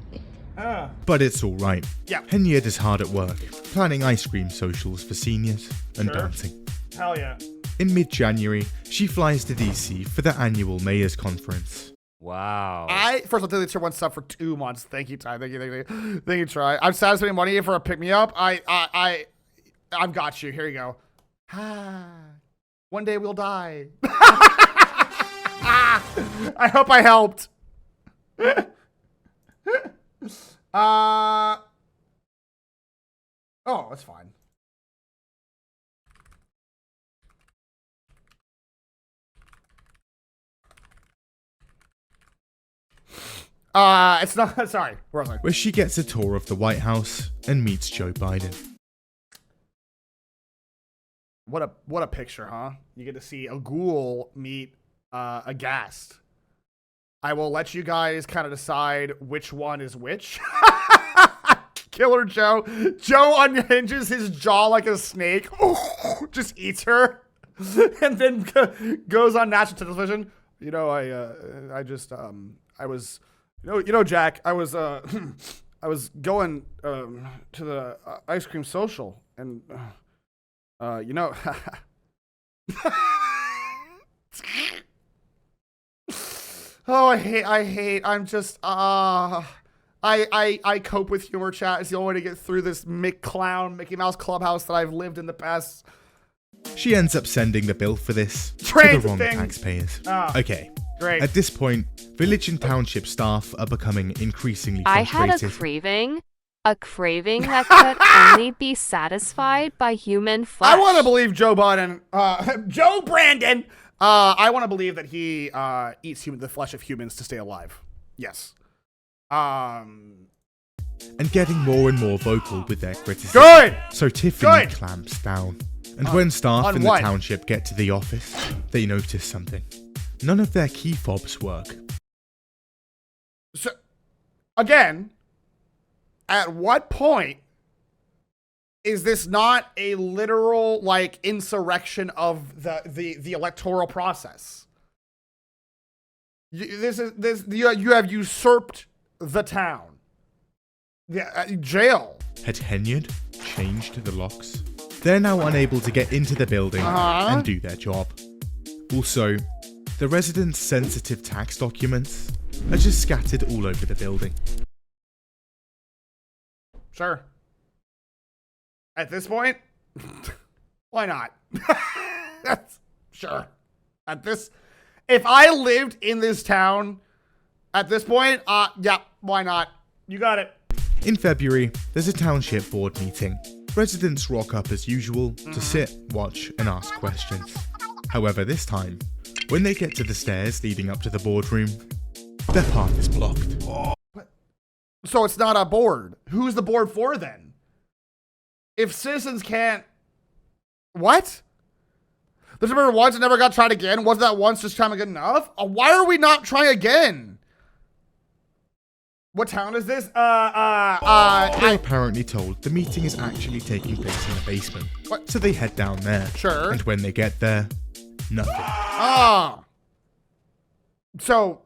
But it's alright. Yeah. Henyard is hard at work, planning ice cream socials for seniors and Sure. dancing. Hell yeah. In mid-January, she flies to DC for the annual Mayor's Conference. Wow. First of all, did one sub for 2 months. Thank you, Ty. Thank you, Try. I'm sad spending money for a pick-me-up. I've got you. Here you go. One day we'll die. I hope I helped. Oh, that's fine. It's not, sorry. Where was I? Where she gets a tour of the White House and meets Joe Biden. What a picture, huh? You get to see a ghoul meet a ghast. I will let you guys kind of decide which one is which. Killer Joe. Joe unhinges his jaw like a snake. Just eats her. And then goes on national television. You know, I was, Jack, I was going to the ice cream social and, oh, I'm just, I cope with humor, chat. It's the only way to get through this Mickey Mouse clubhouse that I've lived in the past. She ends up sending the bill for this to the wrong taxpayers. Okay. Great. At this point, village and township staff are becoming increasingly I frustrated. had a craving that could only be satisfied by human flesh. I want to believe Joe Biden, Joe Brandon. I want to believe that he eats the flesh of humans to stay alive. Yes. And getting more and more vocal with their criticism. Good. So Tiffany clamps down. And when staff in the what? township get to the office, they notice something. None of their key fobs work. So, again, at what point is this not a literal like insurrection of the electoral process? You have usurped the town. The jail. Had Henyard changed the locks? They're now unable to get into the building and do their job. Also, the residents' sensitive tax documents are just scattered all over the building. Sure. At this point, why not? Sure. If I lived in this town at this point, yeah, why not? You got it. In February, there's a township board meeting. Residents rock up as usual to sit, watch, and ask questions. However, this time, when they get to the stairs leading up to the boardroom, their path is blocked. So it's not a board. Who's the board for then? If citizens can't... What? There's never once and never got tried again? Wasn't that once just trying good enough? Why are we not trying again? What town is this? They're apparently told the meeting is actually taking place in the basement. What? So they head down there. Sure. And when they get there, nothing. So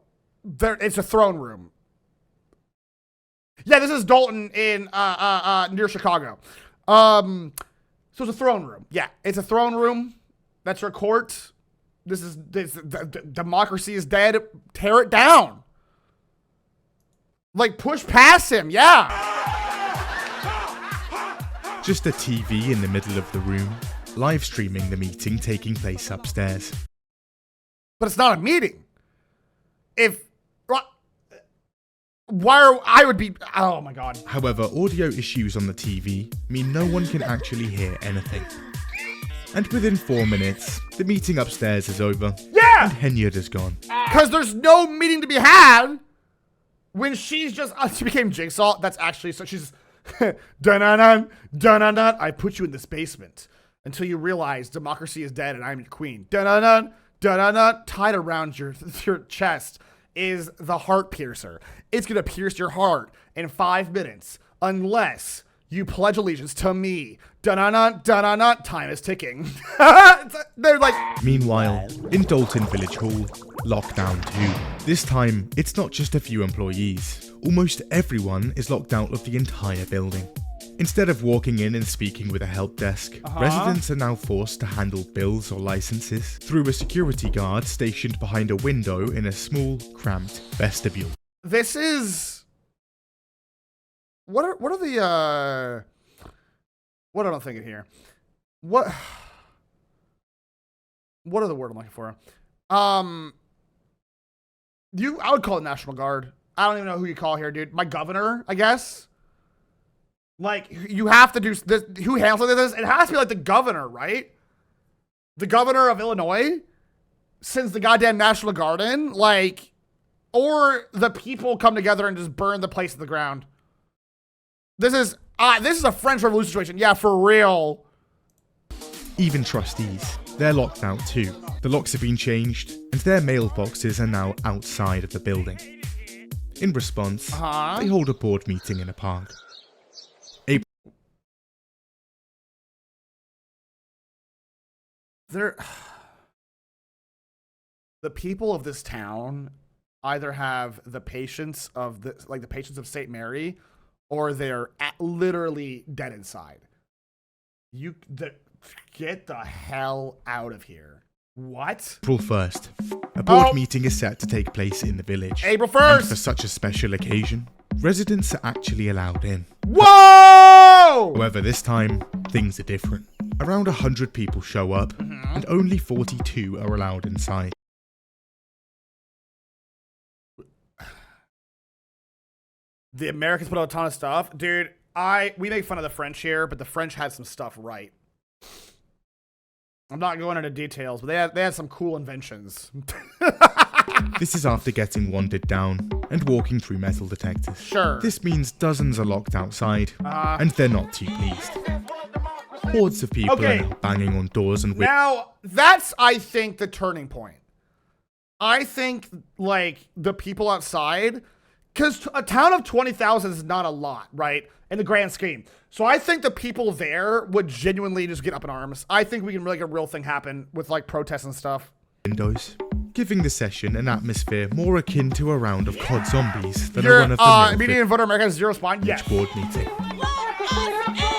it's a throne room. Yeah, this is Dalton in near Chicago. So it's a throne room. Yeah, it's a throne room. That's your court. Democracy is dead. Tear it down. Like, push past him, yeah. Just a TV in the middle of the room, live streaming the meeting taking place upstairs. But it's not a meeting. I would be, oh my God. However, audio issues on the TV mean no one can actually hear anything. And within 4 minutes, the meeting upstairs is over. Yeah! And Henyard is gone. Because there's no meeting to be had. When she's just, she became Jigsaw. That's actually, so she's, dun-dun-dun, dun-dun-dun. I put you in this basement until you realize democracy is dead and I'm your queen. Dun-dun-dun, dun-dun-dun. Tied around your chest is the heart piercer. It's going to pierce your heart in 5 minutes unless You pledge allegiance to me. Dun-dun-dun, dun-dun-dun, time is ticking. They're like... Meanwhile, in Dalton Village Hall, lockdown 2. This time, it's not just a few employees. Almost everyone is locked out of the entire building. Instead of walking in and speaking with a help desk, residents are now forced to handle bills or licenses through a security guard stationed behind a window in a small, cramped vestibule. This is... What are the what am I thinking here? What are the word I'm looking for? I would call it National Guard. I don't even know who you call here, dude. My governor, I guess. Like, you have to do this. Who handles this? It has to be like the governor, right? The governor of Illinois sends the goddamn National Guard in, like, or the people come together and just burn the place to the ground. This is a French Revolution situation. Yeah, for real. Even trustees, they're locked out too. The locks have been changed, and their mailboxes are now outside of the building. In response, they hold a board meeting in a park. The people of this town either have the patience of the patience of St. Mary, or they're literally dead inside. Get the hell out of here. What? April 1st. A board meeting is set to take place in the village. April 1st! And for such a special occasion, residents are actually allowed in. Whoa! However, this time, things are different. Around 100 people show up, and only 42 are allowed inside. The Americans put out a ton of stuff. Dude, we make fun of the French here, but the French had some stuff right. I'm not going into details, but they had some cool inventions. This is after getting wandered down and walking through metal detectors. Sure. This means dozens are locked outside, and they're not too pleased. Hordes of people are now banging on doors and windows. Now, that's, I think, the turning point. I think, like, the people outside... Because a town of 20,000 is not a lot, right? In the grand scheme. So I think the people there would genuinely just get up in arms. I think we can make a real thing happen with, like, protests and stuff. Windows, giving the session an atmosphere more akin to a round of COD zombies than a run of the Median voter America has zero spine? Yes. Board meeting.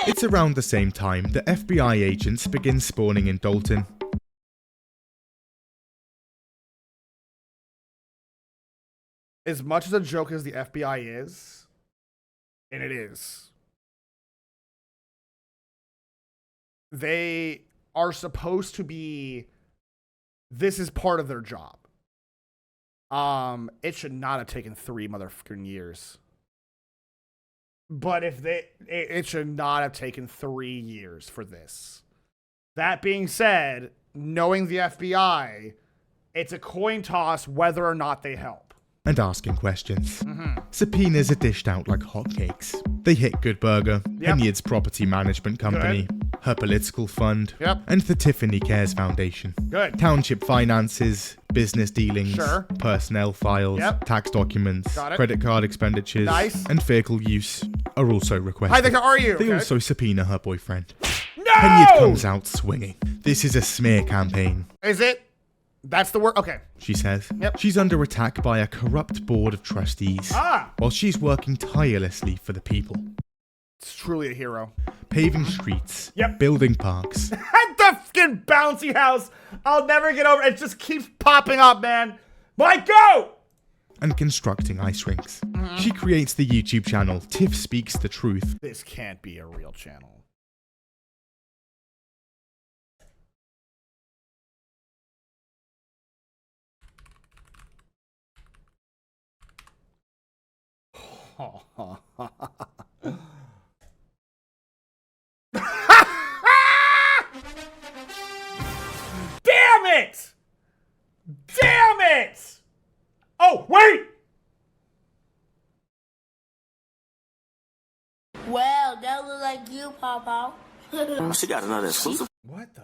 It's around the same time that FBI agents begin spawning in Dalton. As much as a joke as the FBI is, and it is, they are supposed to be, this is part of their job. It should not have taken 3 motherfucking years. But it should not have taken 3 years for this. That being said, knowing the FBI, it's a coin toss whether or not they help. And asking questions. Subpoenas are dished out like hotcakes. They hit Good Burger, Henyard's property management company, her political fund, and the Tiffany Cares Foundation. Township finances, business dealings, personnel files, tax documents, credit card expenditures, and vehicle use are also requested. Hi there, how are you? They also subpoena her boyfriend. No! Henyard comes out swinging. This is a smear campaign. Is it? That's the word? Okay. She says. She's under attack by a corrupt board of trustees. While she's working tirelessly for the people. It's truly a hero. Paving streets. Building parks. The fucking bouncy house. I'll never get over it. It just keeps popping up, man. My go! And constructing ice rinks. She creates the YouTube channel Tiff Speaks the Truth. This can't be a real channel. Damn it! Damn it! Oh, wait! Well, that look like you, Papa. She got another exclusive. What the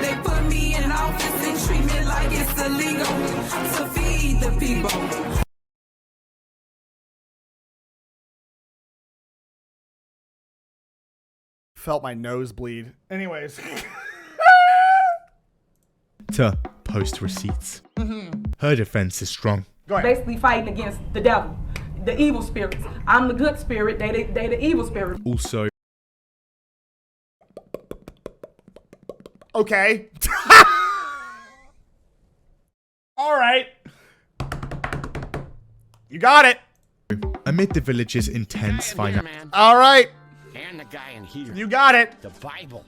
They put me in office and treat me like it's illegal to feed the people. Felt my nose bleed. Anyways. To post receipts. Her defense is strong. Go ahead. Basically fighting against the devil, the evil spirits. I'm the good spirit, they the evil spirit. Also, okay. All right. You got it. Amid the village's intense finance. All right. And the guy in here. You got it. The Bible.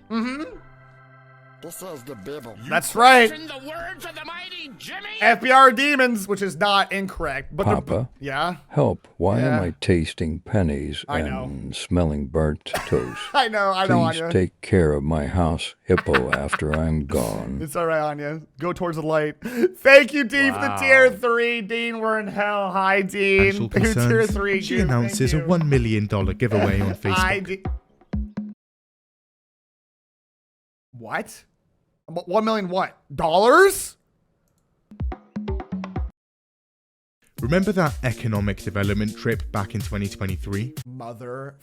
This is the Bible. That's right. The words of the mighty Jimmy. FBR demons, which is not incorrect. But Papa, yeah? help. Why Yeah. am I tasting pennies and smelling burnt toast? I know, Please Anya. take care of my house hippo after I'm gone. It's all right, Anya. Go towards the light. Thank you, Dean, for the tier 3. Dean, we're in hell. Hi, Dean. Financial Tier concerns, 3. she Dude, announces a thank you. $1 million giveaway on Facebook. What? $1 million what? Dollars? Remember that economic development trip back in 2023? Mother.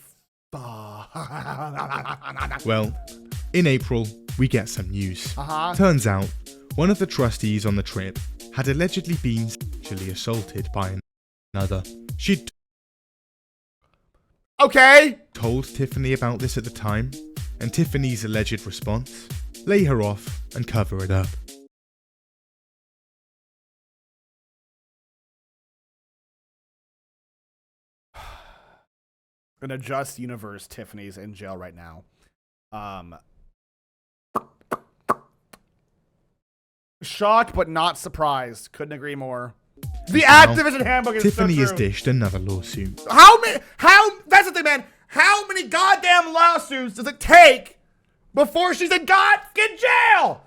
Well, in April, we get some news. Uh-huh. Turns out, one of the trustees on the trip had allegedly been sexually assaulted by another. She'd told Tiffany about this at the time, and Tiffany's alleged response: lay her off and cover it up. In a just universe, Tiffany's in jail right now. Shocked but not surprised. Couldn't agree more. The Activision handbook is Tiffany so has true. dished another lawsuit. That's the thing, man. How many goddamn lawsuits does it take before she's in goddamn jail?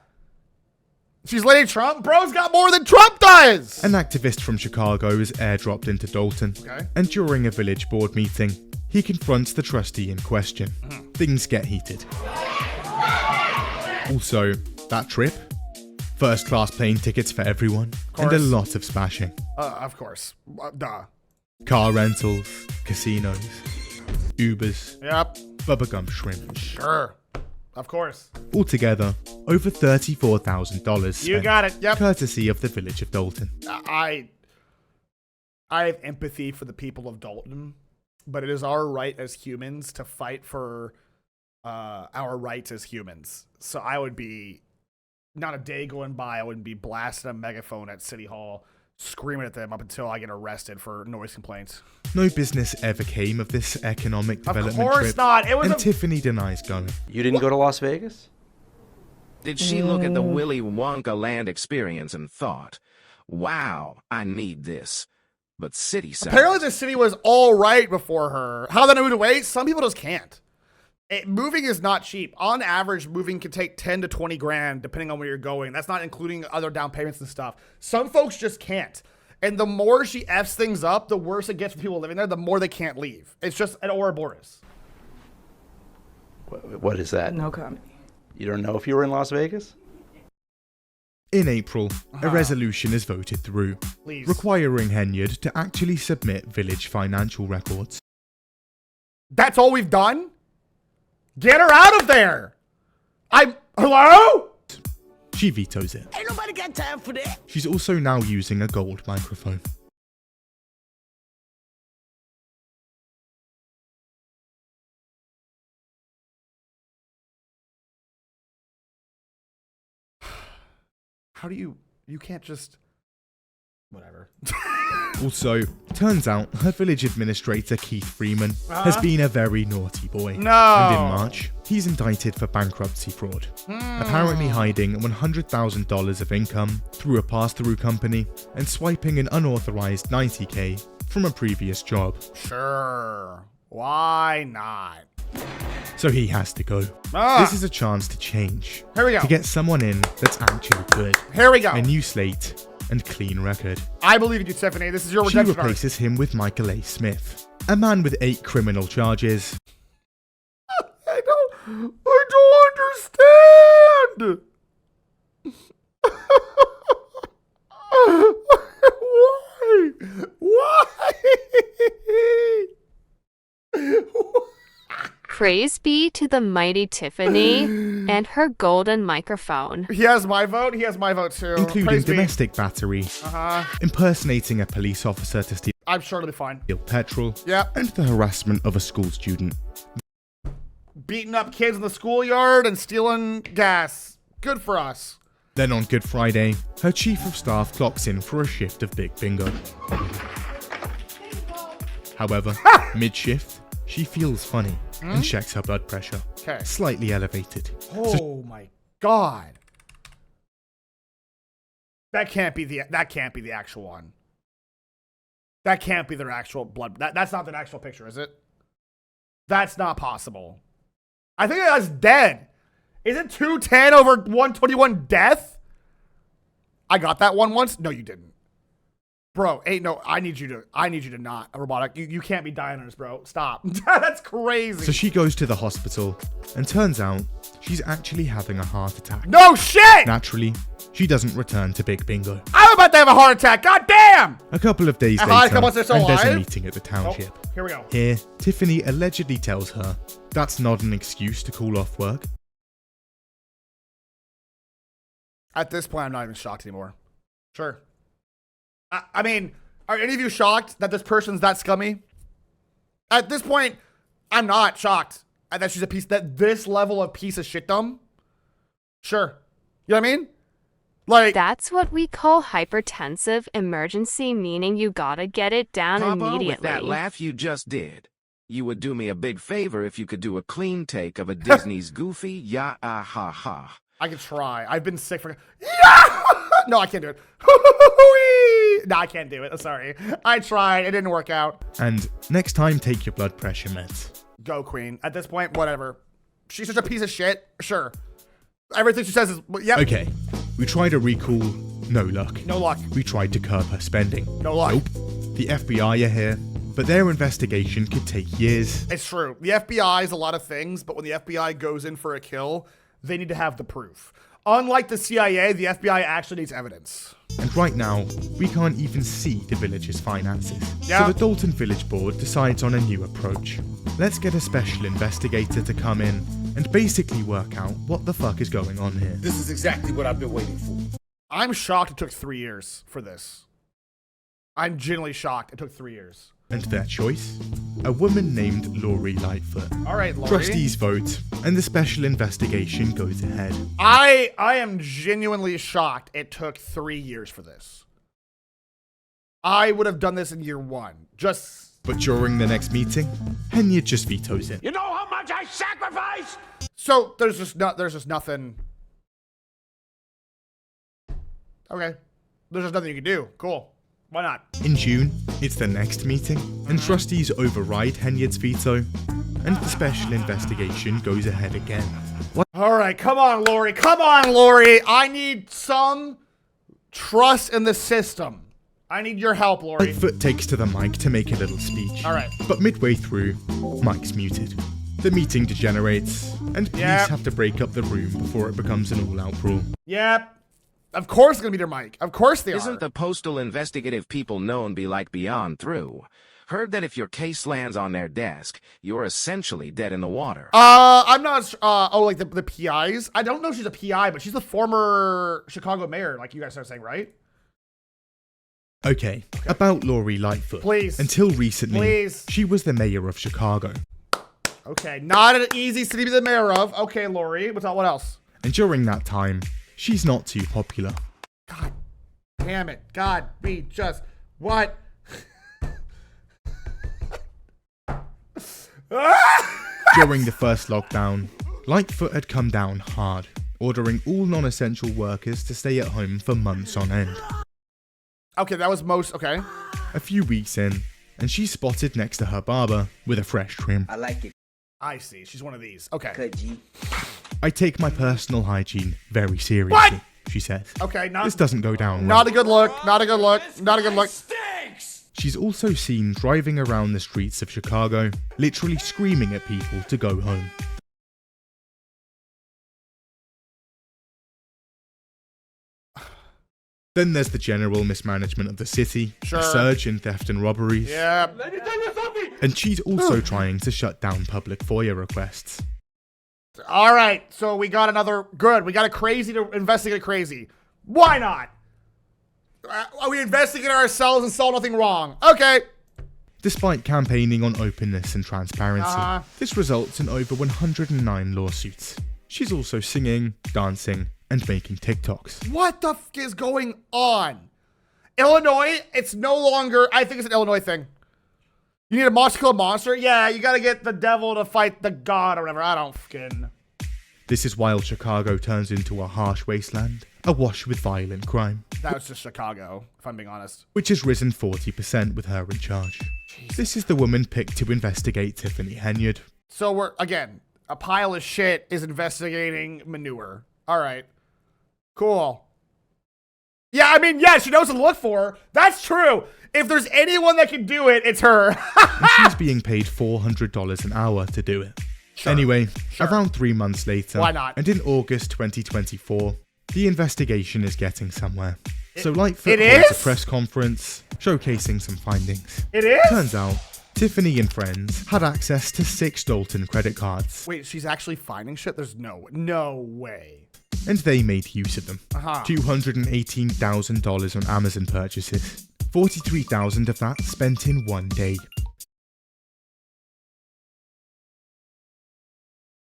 She's Lady Trump. Bro's got more than Trump does. An activist from Chicago is airdropped into Dalton, Okay. and during a village board meeting, he confronts the trustee in question. Things get heated. Also, that trip, first class plane tickets for everyone, and a lot of smashing. Of course. Duh. Car rentals, casinos, Ubers, Yep. bubblegum shrimp. Sure. Of course. Altogether, over $34,000 spent. You got it. Yep. Courtesy of the village of Dalton. I have empathy for the people of Dalton, but it is our right as humans to fight for our rights as humans. So I would be, not a day going by, I wouldn't be blasting a megaphone at City Hall, screaming at them up until I get arrested for noise complaints. No business ever came of this economic development trip. Of course not. It was and Tiffany denies going. You didn't go to Las Vegas? Did she look at the Willy Wonka land experience and thought, wow, I need this? But city sounds... Apparently the city was all right before her. How they moved away? Some people just can't. Moving is not cheap. On average, moving can take 10 to 20 grand depending on where you're going. That's not including other down payments and stuff. Some folks just can't. And the more she F's things up, the worse it gets for people living there, the more they can't leave. It's just an Ouroboros. What is that? No comment. You don't know if you were in Las Vegas? In April, a resolution is voted through, requiring Henyard to actually submit village financial records. That's all we've done? Get her out of there! Hello? She vetoes it. Ain't nobody got time for that. She's also now using a gold microphone. How do you can't just, whatever. Also, turns out her village administrator, Keith Freeman, has been a very naughty boy. No. And in March, he's indicted for bankruptcy fraud, apparently hiding $100,000 of income through a pass-through company and swiping an unauthorized $90K from a previous job. Sure. Why not? So he has to go. This is a chance to change. Here we go. To get someone in that's actually good. Here we go. A new slate and clean record. I believe in you, Tiffany. This is your She redemption arc. replaces him with Michael A. Smith, a man with 8 criminal charges. I don't understand. Why? Praise be to the mighty Tiffany and her golden microphone. He has my vote. He has my vote too. Including Praise domestic battery, impersonating a police officer to steal I'm sure it'll be fine. petrol, Yep. and the harassment of a school student. Beating up kids in the schoolyard and stealing gas. Good for us. Then on Good Friday, her chief of staff clocks in for a shift of Big Bingo. However, mid-shift, she feels funny and checks her blood pressure. Okay. Slightly elevated. Oh my god. That can't be the actual one. That can't be their actual blood. That's not their actual picture, is it? That's not possible. I think that's dead. Is it 210 over 121 death? I got that one once. No, you didn't. Bro, I need you to not, robotic. You can't be dying on us, bro. Stop. That's crazy. So she goes to the hospital, and turns out she's actually having a heart attack. No shit! Naturally, she doesn't return to Big Bingo. I'm about to have a heart attack. God damn! A couple of days later, and there's a meeting at the township. Oh, here we go. Here, Tiffany allegedly tells her that's not an excuse to call off work. At this point, I'm not even shocked anymore. Sure. I mean, are any of you shocked that this person's that scummy? At this point, I'm not shocked that she's that this level of piece of shitdom. Sure. You know what I mean? Like, that's what we call hypertensive emergency, meaning you gotta get it down immediately. With that laugh you just did, you would do me a big favor if you could do a clean take of a Disney's Goofy ya-ah-ha-ha. I could try. I've been sick for... Yeah! No, I can't do it. No, I can't do it. I'm sorry. I tried. It didn't work out. And next time, take your blood pressure meds. Go, queen. At this point, whatever. She's such a piece of shit. Sure. Everything she says is... Yep. Okay. We tried a recall. No luck. No luck. We tried to curb her spending. No luck. Nope. The FBI are here, but their investigation could take years. It's true. The FBI is a lot of things, but when the FBI goes in for a kill, they need to have the proof. Unlike the CIA, the FBI actually needs evidence. And right now, we can't even see the village's finances. Yeah. So the Dalton Village Board decides on a new approach. Let's get a special investigator to come in and basically work out what the fuck is going on here. This is exactly what I've been waiting for. I'm shocked it took 3 years for this. I'm genuinely shocked it took 3 years. And their choice? A woman named Lori Lightfoot. All right, Lori. Trustees vote, and the special investigation goes ahead. I am genuinely shocked it took 3 years for this. I would have done this in year 1. But during the next meeting, Henya just vetoes it. You know how much I sacrificed? So there's just nothing. Okay. There's just nothing you can do. Cool. Why not? In June, it's the next meeting, and trustees override Henyard's veto, and the special investigation goes ahead again. All right, come on, Lori. Come on, Lori. I need some trust in the system. I need your help, Lori. Lightfoot takes to the mic to make a little speech. All right. But midway through, mic's muted. The meeting degenerates, and police have to break up the room before it becomes an all-out brawl. Yep. Of course it's going to be their mic. Of course they are. Isn't the postal investigative people known be like beyond through? Heard that if your case lands on their desk, you're essentially dead in the water. I'm not, like the PIs? I don't know if she's a PI, but she's the former Chicago mayor, like you guys are saying, right? Okay, about Lori Lightfoot. Please. Until recently, she was the mayor of Chicago. Okay, not an easy city to be the mayor of. Okay, Lori, what else? And during that time, she's not too popular. God damn it. God be just... What? During the first lockdown, Lightfoot had come down hard, ordering all non-essential workers to stay at home for months on end. Okay, that was okay. A few weeks in, and she's spotted next to her barber with a fresh trim. I like it. I see. She's one of these. Okay. Good, G. I take my personal hygiene very seriously, what? She says. Okay, this doesn't go down well. Not a good look. Not a good look. Not a good look. Stinks! She's also seen driving around the streets of Chicago, literally screaming at people to go home. Then there's the general mismanagement of the city, a surge in theft and robberies, and she's also trying to shut down public FOIA requests. All right, so we got another good. We got a crazy to investigate crazy. Why not? We investigate ourselves and saw nothing wrong. Okay. Despite campaigning on openness and transparency, this results in over 109 lawsuits. She's also singing, dancing, and making TikToks. What the f is going on? Illinois, it's no longer, I think it's an Illinois thing. You need a monster to kill a monster? Yeah, you gotta get the devil to fight the god or whatever. I don't fucking... This is while Chicago turns into a harsh wasteland, awash with violent crime. That was just Chicago, if I'm being honest. Which has risen 40% with her in charge. Jesus. This is the woman picked to investigate Tiffany Henyard. So we're, again, a pile of shit is investigating manure. All right. Cool. Yeah, I mean, yeah, she knows what to look for. That's true. If there's anyone that can do it, it's her. And she's being paid $400 an hour to do it. Sure. Anyway, around 3 months later, why not? And in August 2024, the investigation is getting somewhere. So Lightfoot holds a press conference showcasing some findings. It is? Turns out, Tiffany and friends had access to 6 Dalton credit cards. Wait, she's actually finding shit? There's no way. And they made use of them. $218,000 on Amazon purchases. $43,000 of that spent in 1 day.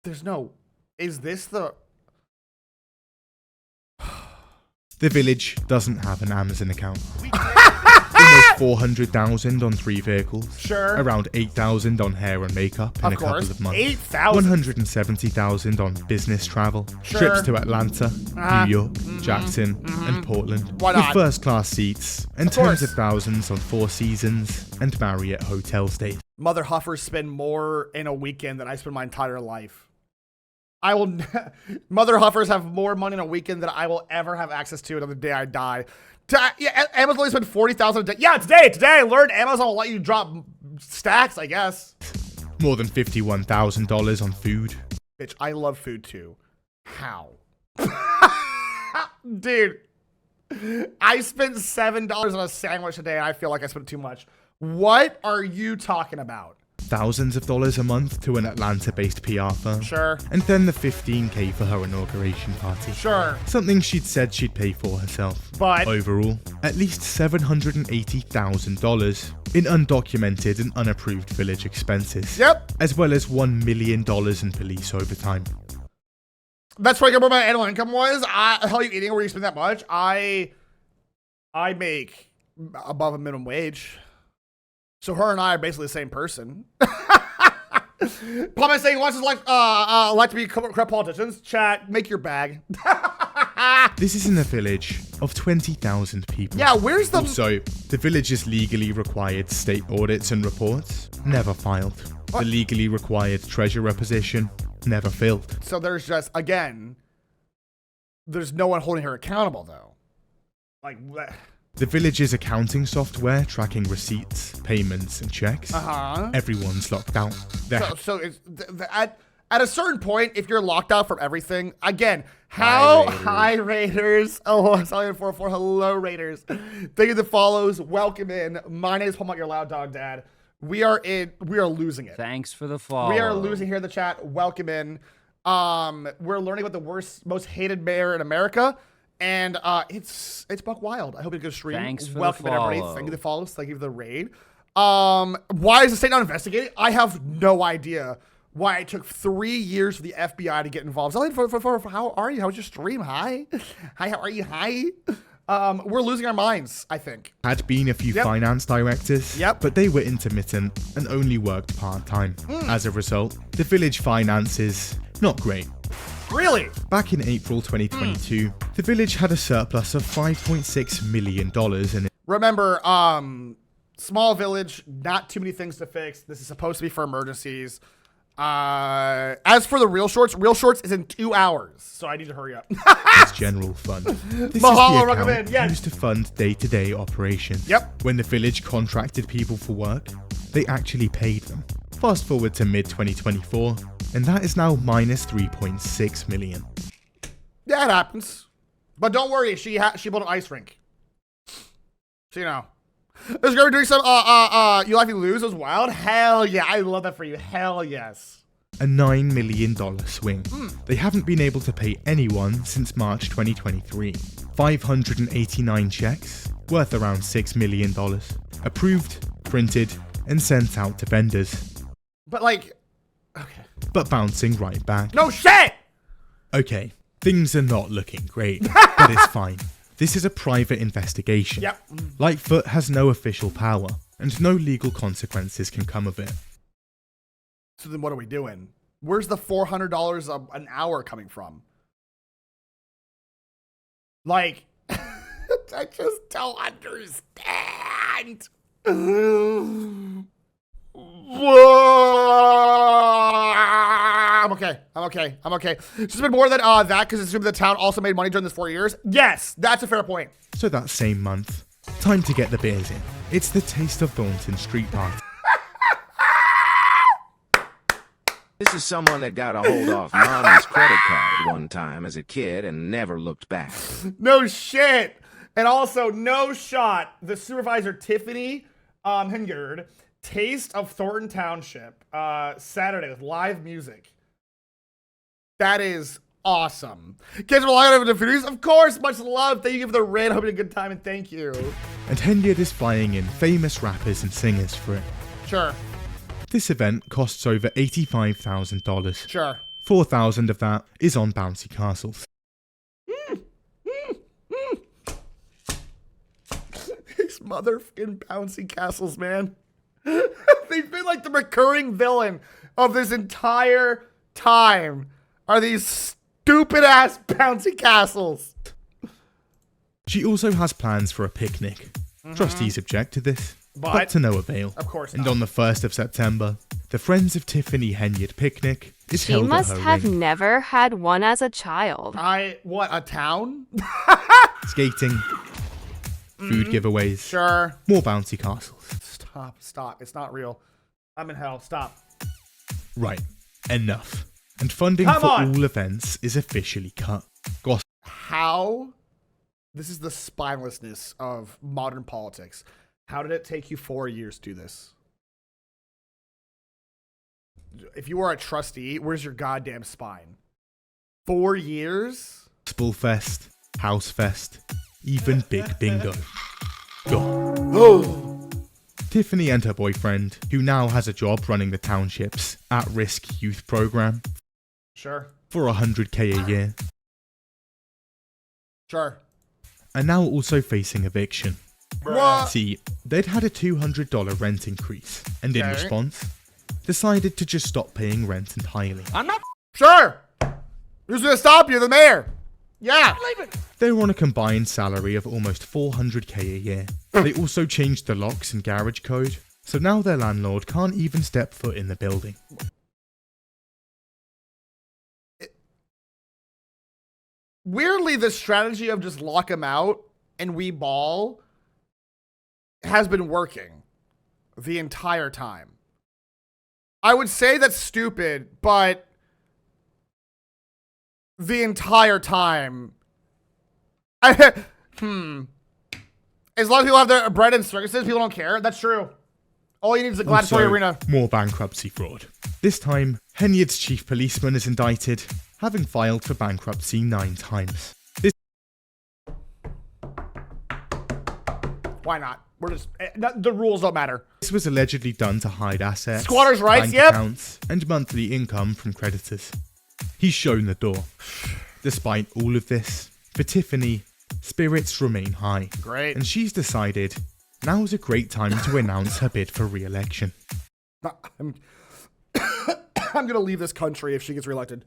There's no... Is this the... The village doesn't have an Amazon account. Almost $400,000 on 3 vehicles. Sure. Around $8,000 on hair and makeup in a couple of months. $8,000. $170,000 on business travel. Sure. Trips to Atlanta, New York, Jackson, and Portland. Why not? With first-class seats and tens of thousands on Four Seasons and Marriott hotel stays. Mother Huffers spend more in a weekend than I spend my entire life. I will. Mother Huffers have more money in a weekend than I will ever have access to until the day I die. Yeah, Amazon only spent $40,000 a day. Yeah, today I learned Amazon will let you drop stacks, I guess. More than $51,000 on food. Bitch, I love food too. How? Dude, I spent $7 on a sandwich a day and I feel like I spent too much. What are you talking about? Thousands of dollars a month to an Atlanta-based PR firm. Sure. And then the $15K for her inauguration party. Sure. Something she'd said she'd pay for herself. But overall, at least $780,000 in undocumented and unapproved village expenses. Yep. As well as $1 million in police overtime. That's what my annual income was. How are you eating where you spend that much? I make above a minimum wage. So her and I are basically the same person. PapaMutt saying he wants his life, like to be corrupt politicians. Chat, make your bag. This is in a village of 20,000 people. Yeah, where's the... Also, the village's legally required state audits and reports never filed. What? The legally required treasurer position never filled. So there's just, again, there's no one holding her accountable, though. Like... The village's accounting software tracking receipts, payments, and checks. Everyone's locked out. So it's, at a certain point, if you're locked out from everything, again, hi Raiders. Oh, sorry for hello Raiders. Thank you for the follows. Welcome in. My name is PapaMutt, your loud dog dad. We are losing it. Thanks for the follow. We are losing here in the chat. Welcome in. We're learning about the most hated mayor in America. And it's buck wild. I hope you had a good stream. Thanks for Welcome the follow. everybody. Thank you for the follows. Thank you for the raid. Why is the state not investigating? I have no idea why it took 3 years for the FBI to get involved. How are you? How was your stream? Hi, how are you? Hi. We're losing our minds, I think. Had been a few finance directors, but they were intermittent and only worked part-time. As a result, the village finances, not great. Really? Back in April 2022, the village had a surplus of $5.6 million in it. Remember, small village, not too many things to fix. This is supposed to be for emergencies. As for the real shorts is in 2 hours, so I need to hurry up. It's general fund. This Mahalo, is the account used to fund day-to-day operations. Yep. When the village contracted people for work, they actually paid them. Fast forward to mid-2024, and that is now minus $3.6 million. Yeah, it happens. But don't worry, she built an ice rink. So, you know. This girl doing some, you like you lose was wild? Hell yeah. I love that for you. Hell yes. A $9 million swing. They haven't been able to pay anyone since March 2023. 589 checks, worth around $6 million. Approved, printed, and sent out to vendors. But like, okay. But bouncing right back. No shit! Okay, things are not looking great, but it's fine. This is a private investigation. Yep. Lightfoot has no official power, and no legal consequences can come of it. So then what are we doing? Where's the $400 an hour coming from? Like, I just don't understand. I'm okay. It's been more than that because assuming the town also made money during this 4 years. Yes, that's a fair point. So that same month, time to get the beers in. It's the Taste of Thornton Street Party. This is someone that got a hold off mommy's credit card one time as a kid and never looked back. No shit. And also, no shot. The supervisor, Tiffany Hengard, Taste of Thornton Township, Saturday with live music. That is awesome. Kids are logging over to videos. Of course, much love. Thank you for the raid. Hope you had a good time, and thank you. And Hengard is flying in famous rappers and singers for it. Sure. This event costs over $85,000. Sure. $4,000 of that is on bouncy castles. These motherfucking bouncy castles, man. They've been like the recurring villain of this entire time. Are these stupid ass bouncy castles? She also has plans for a picnic. Trustees object to this, but to no avail. Of course not. And not. on the 1st of September, the Friends of Tiffany Hengard picnic is She held at must her have rink. never had one as a child. What, a town? Skating, food giveaways, Sure. more bouncy castles. Stop. It's not real. I'm in hell. Stop. Right, enough. And funding Come for on. all events is officially cut. How? This is the spinelessness of modern politics. How did it take you 4 years to do this? If you were a trustee, where's your goddamn spine? 4 years? Gospelfest, Housefest, even Big Bingo. Go. Oh. Tiffany and her boyfriend, who now has a job running the township's at-risk youth program, Sure. for $100K a year, Sure. are now also facing eviction. What? See, they'd had a $200 rent increase, and in Okay. response, decided to just stop paying rent entirely. I'm not. Sure. Who's gonna stop you? The mayor. Yeah. They were on a combined salary of almost $400K a year. They also changed the locks and garage code, so now their landlord can't even step foot in the building. Weirdly, the strategy of just lock him out and we ball has been working the entire time. I would say that's stupid, but the entire time. As long as people have their bread and circuses, people don't care. That's true. All you need is a gladiatory Also, arena. more bankruptcy fraud. This time, Hengard's chief policeman is indicted, having filed for bankruptcy 9 times. Why not? We're just the rules don't matter. This was allegedly done to hide assets, Squatters' rights, bank yep. accounts, and monthly income from creditors. He's shown the door. Despite all of this, for Tiffany, spirits remain high. Great. And she's decided now's a great time to announce her bid for re-election. I'm gonna leave this country if she gets reelected.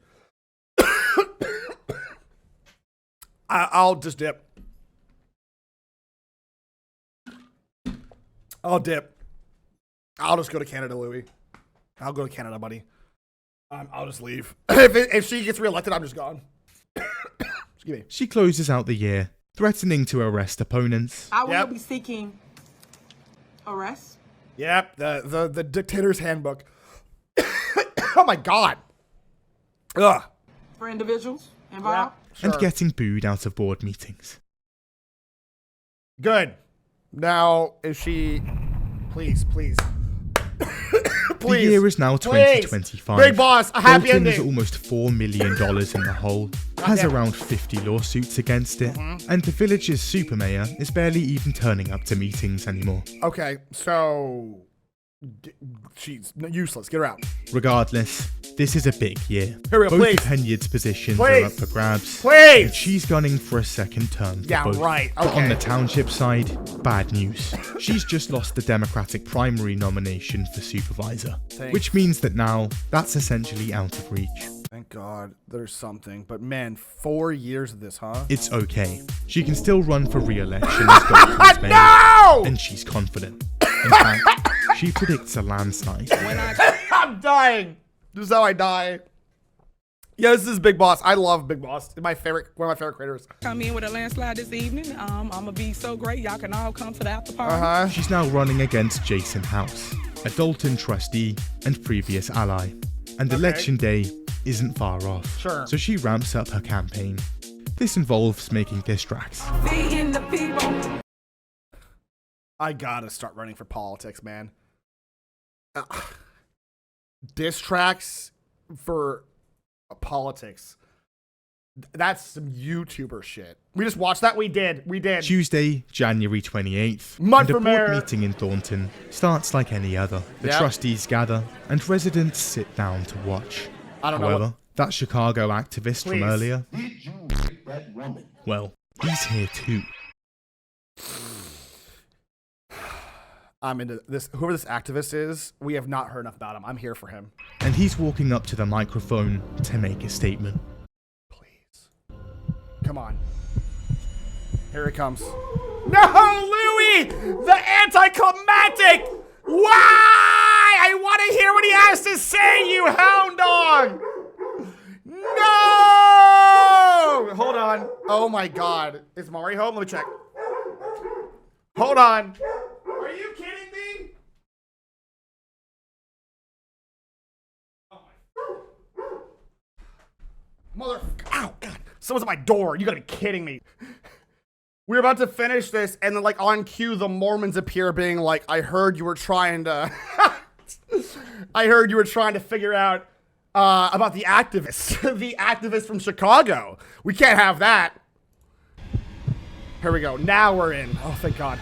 I'll just dip. I'll dip. I'll just go to Canada, Louis. I'll go to Canada, buddy. I'll just leave. If she gets reelected, I'm just gone. Excuse me. She closes out the year, threatening to arrest opponents. I will be seeking arrest. Yep, the dictator's handbook. Oh my god. Ugh. For individuals involved. And getting booed out of board meetings. Good. Now, is she... Please. Please. The year is now 2025. Big Boss, a happy Dalton ending. is almost $4 million in the hole, has around 50 lawsuits against it, and the village's super mayor is barely even turning up to meetings anymore. Okay, so... she's useless. Get her out. Regardless, this is a big year. Here we go, Both please. of Henyard's positions Please. are up for grabs. Please. And she's gunning for a second term. Yeah, both. right. But Okay. on the township side, bad news. She's just lost the Democratic primary nomination for supervisor, Thanks. which means that now that's essentially out of reach. Thank God there's something. But man, 4 years of this, huh? It's okay. She can still run for re-election as Dalton's mayor, No! and she's confident. In fact, she predicts a landslide. I'm dying. This is how I die. Yeah, this is Big Boss. I love Big Boss. It's one of my favorite creators. Come in with a landslide this evening. I'm gonna be so great. Y'all can all come to the after party. She's now running against Jason House, a Dalton trustee and previous ally. And election day isn't far off. Sure. So she ramps up her campaign. This involves making diss tracks. Feeding the people. I gotta start running for politics, man. Diss tracks for politics. That's some YouTuber shit. We just watched that. We did. Tuesday, January 28th. Mutt and a for board mayor. meeting in Thornton starts like any other. The Yep. trustees gather and residents sit down to watch. I don't know However, that Chicago activist from Please. earlier, Did you rape that woman? well, he's here too. I'm into this. Whoever this activist is, we have not heard enough about him. I'm here for him. And he's walking up to the microphone to make a statement. Come on. Here it comes. No, Louis! The anticlimactic! Why? I want to hear what he has to say, you hound dog! No! Hold on. Oh my God. Is Mari home? Let me check. Hold on. Are you kidding me? Motherfucker. Ow, God. Someone's at my door. You gotta be kidding me. We're about to finish this, and then, like, on cue, the Mormons appear being like, I heard you were trying to... I heard you were trying to figure out about the activists. The activists from Chicago. We can't have that. Here we go. Now we're in. Oh, thank God.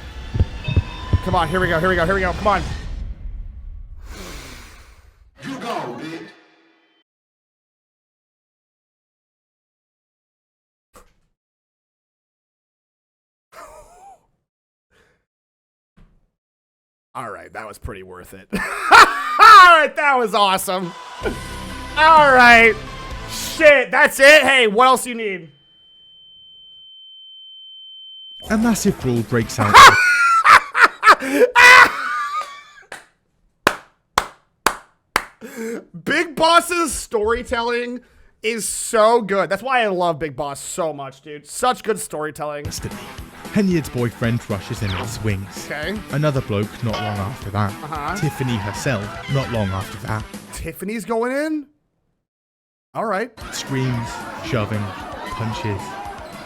Come on. Here we go. Come on. You go, bitch. All right, that was pretty worth it. All right, that was awesome. All right. Shit, that's it? Hey, what else you need? A massive brawl breaks out. Big Boss's storytelling is so good. That's why I love Big Boss so much, dude. Such good storytelling. Henyard's boyfriend rushes in with swings. Okay. Another bloke not long after that. Tiffany herself not long after that. Tiffany's going in? All right. Screams, shoving, punches,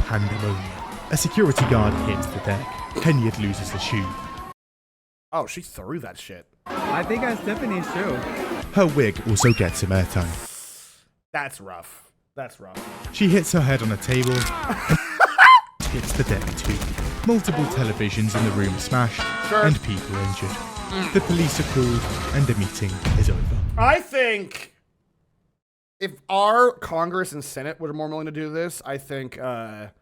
pandemonium. A security guard hits the deck. Henyard loses a shoe. Oh, she threw that shit. I think that's Tiffany's too. Her wig also gets some airtime. That's rough. That's rough. She hits her head on a table and hits the deck too. Multiple televisions in the room smashed and people injured. The police are called and the meeting is over. I think if our Congress and Senate were more willing to do this, I think back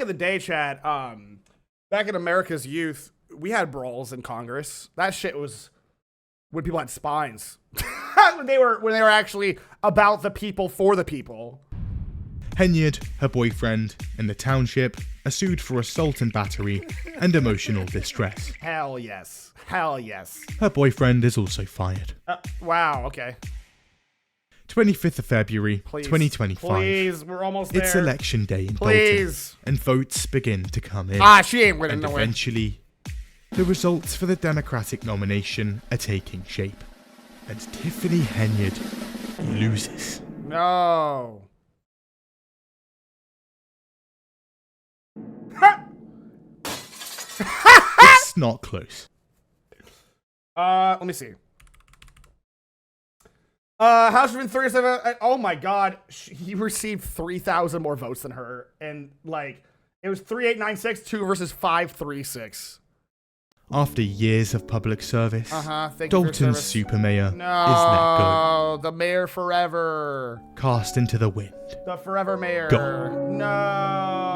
in the day, Chad, back in America's youth, we had brawls in Congress. That shit was when people had spines. when they were actually about the people for the people. Henyard, her boyfriend, and the township are sued for assault and battery and emotional distress. Hell yes. Hell yes. Her boyfriend is also fired. Wow, okay. 25th of February, Please, 2025. Please, we're almost there. It's election day in Please. Dalton, and votes begin to come in. She ain't winning and no way. eventually, the results for the Democratic nomination are taking shape, and Tiffany Henyard loses. No. It's not close. Let me see. House has been 37. Oh my God, he received 3,000 more votes than her, and like it was 3,896 versus 536. After years of public service, Thank Dalton's super mayor is let No, the mayor forever. go. Cast into the wind. The forever mayor. Gone. No.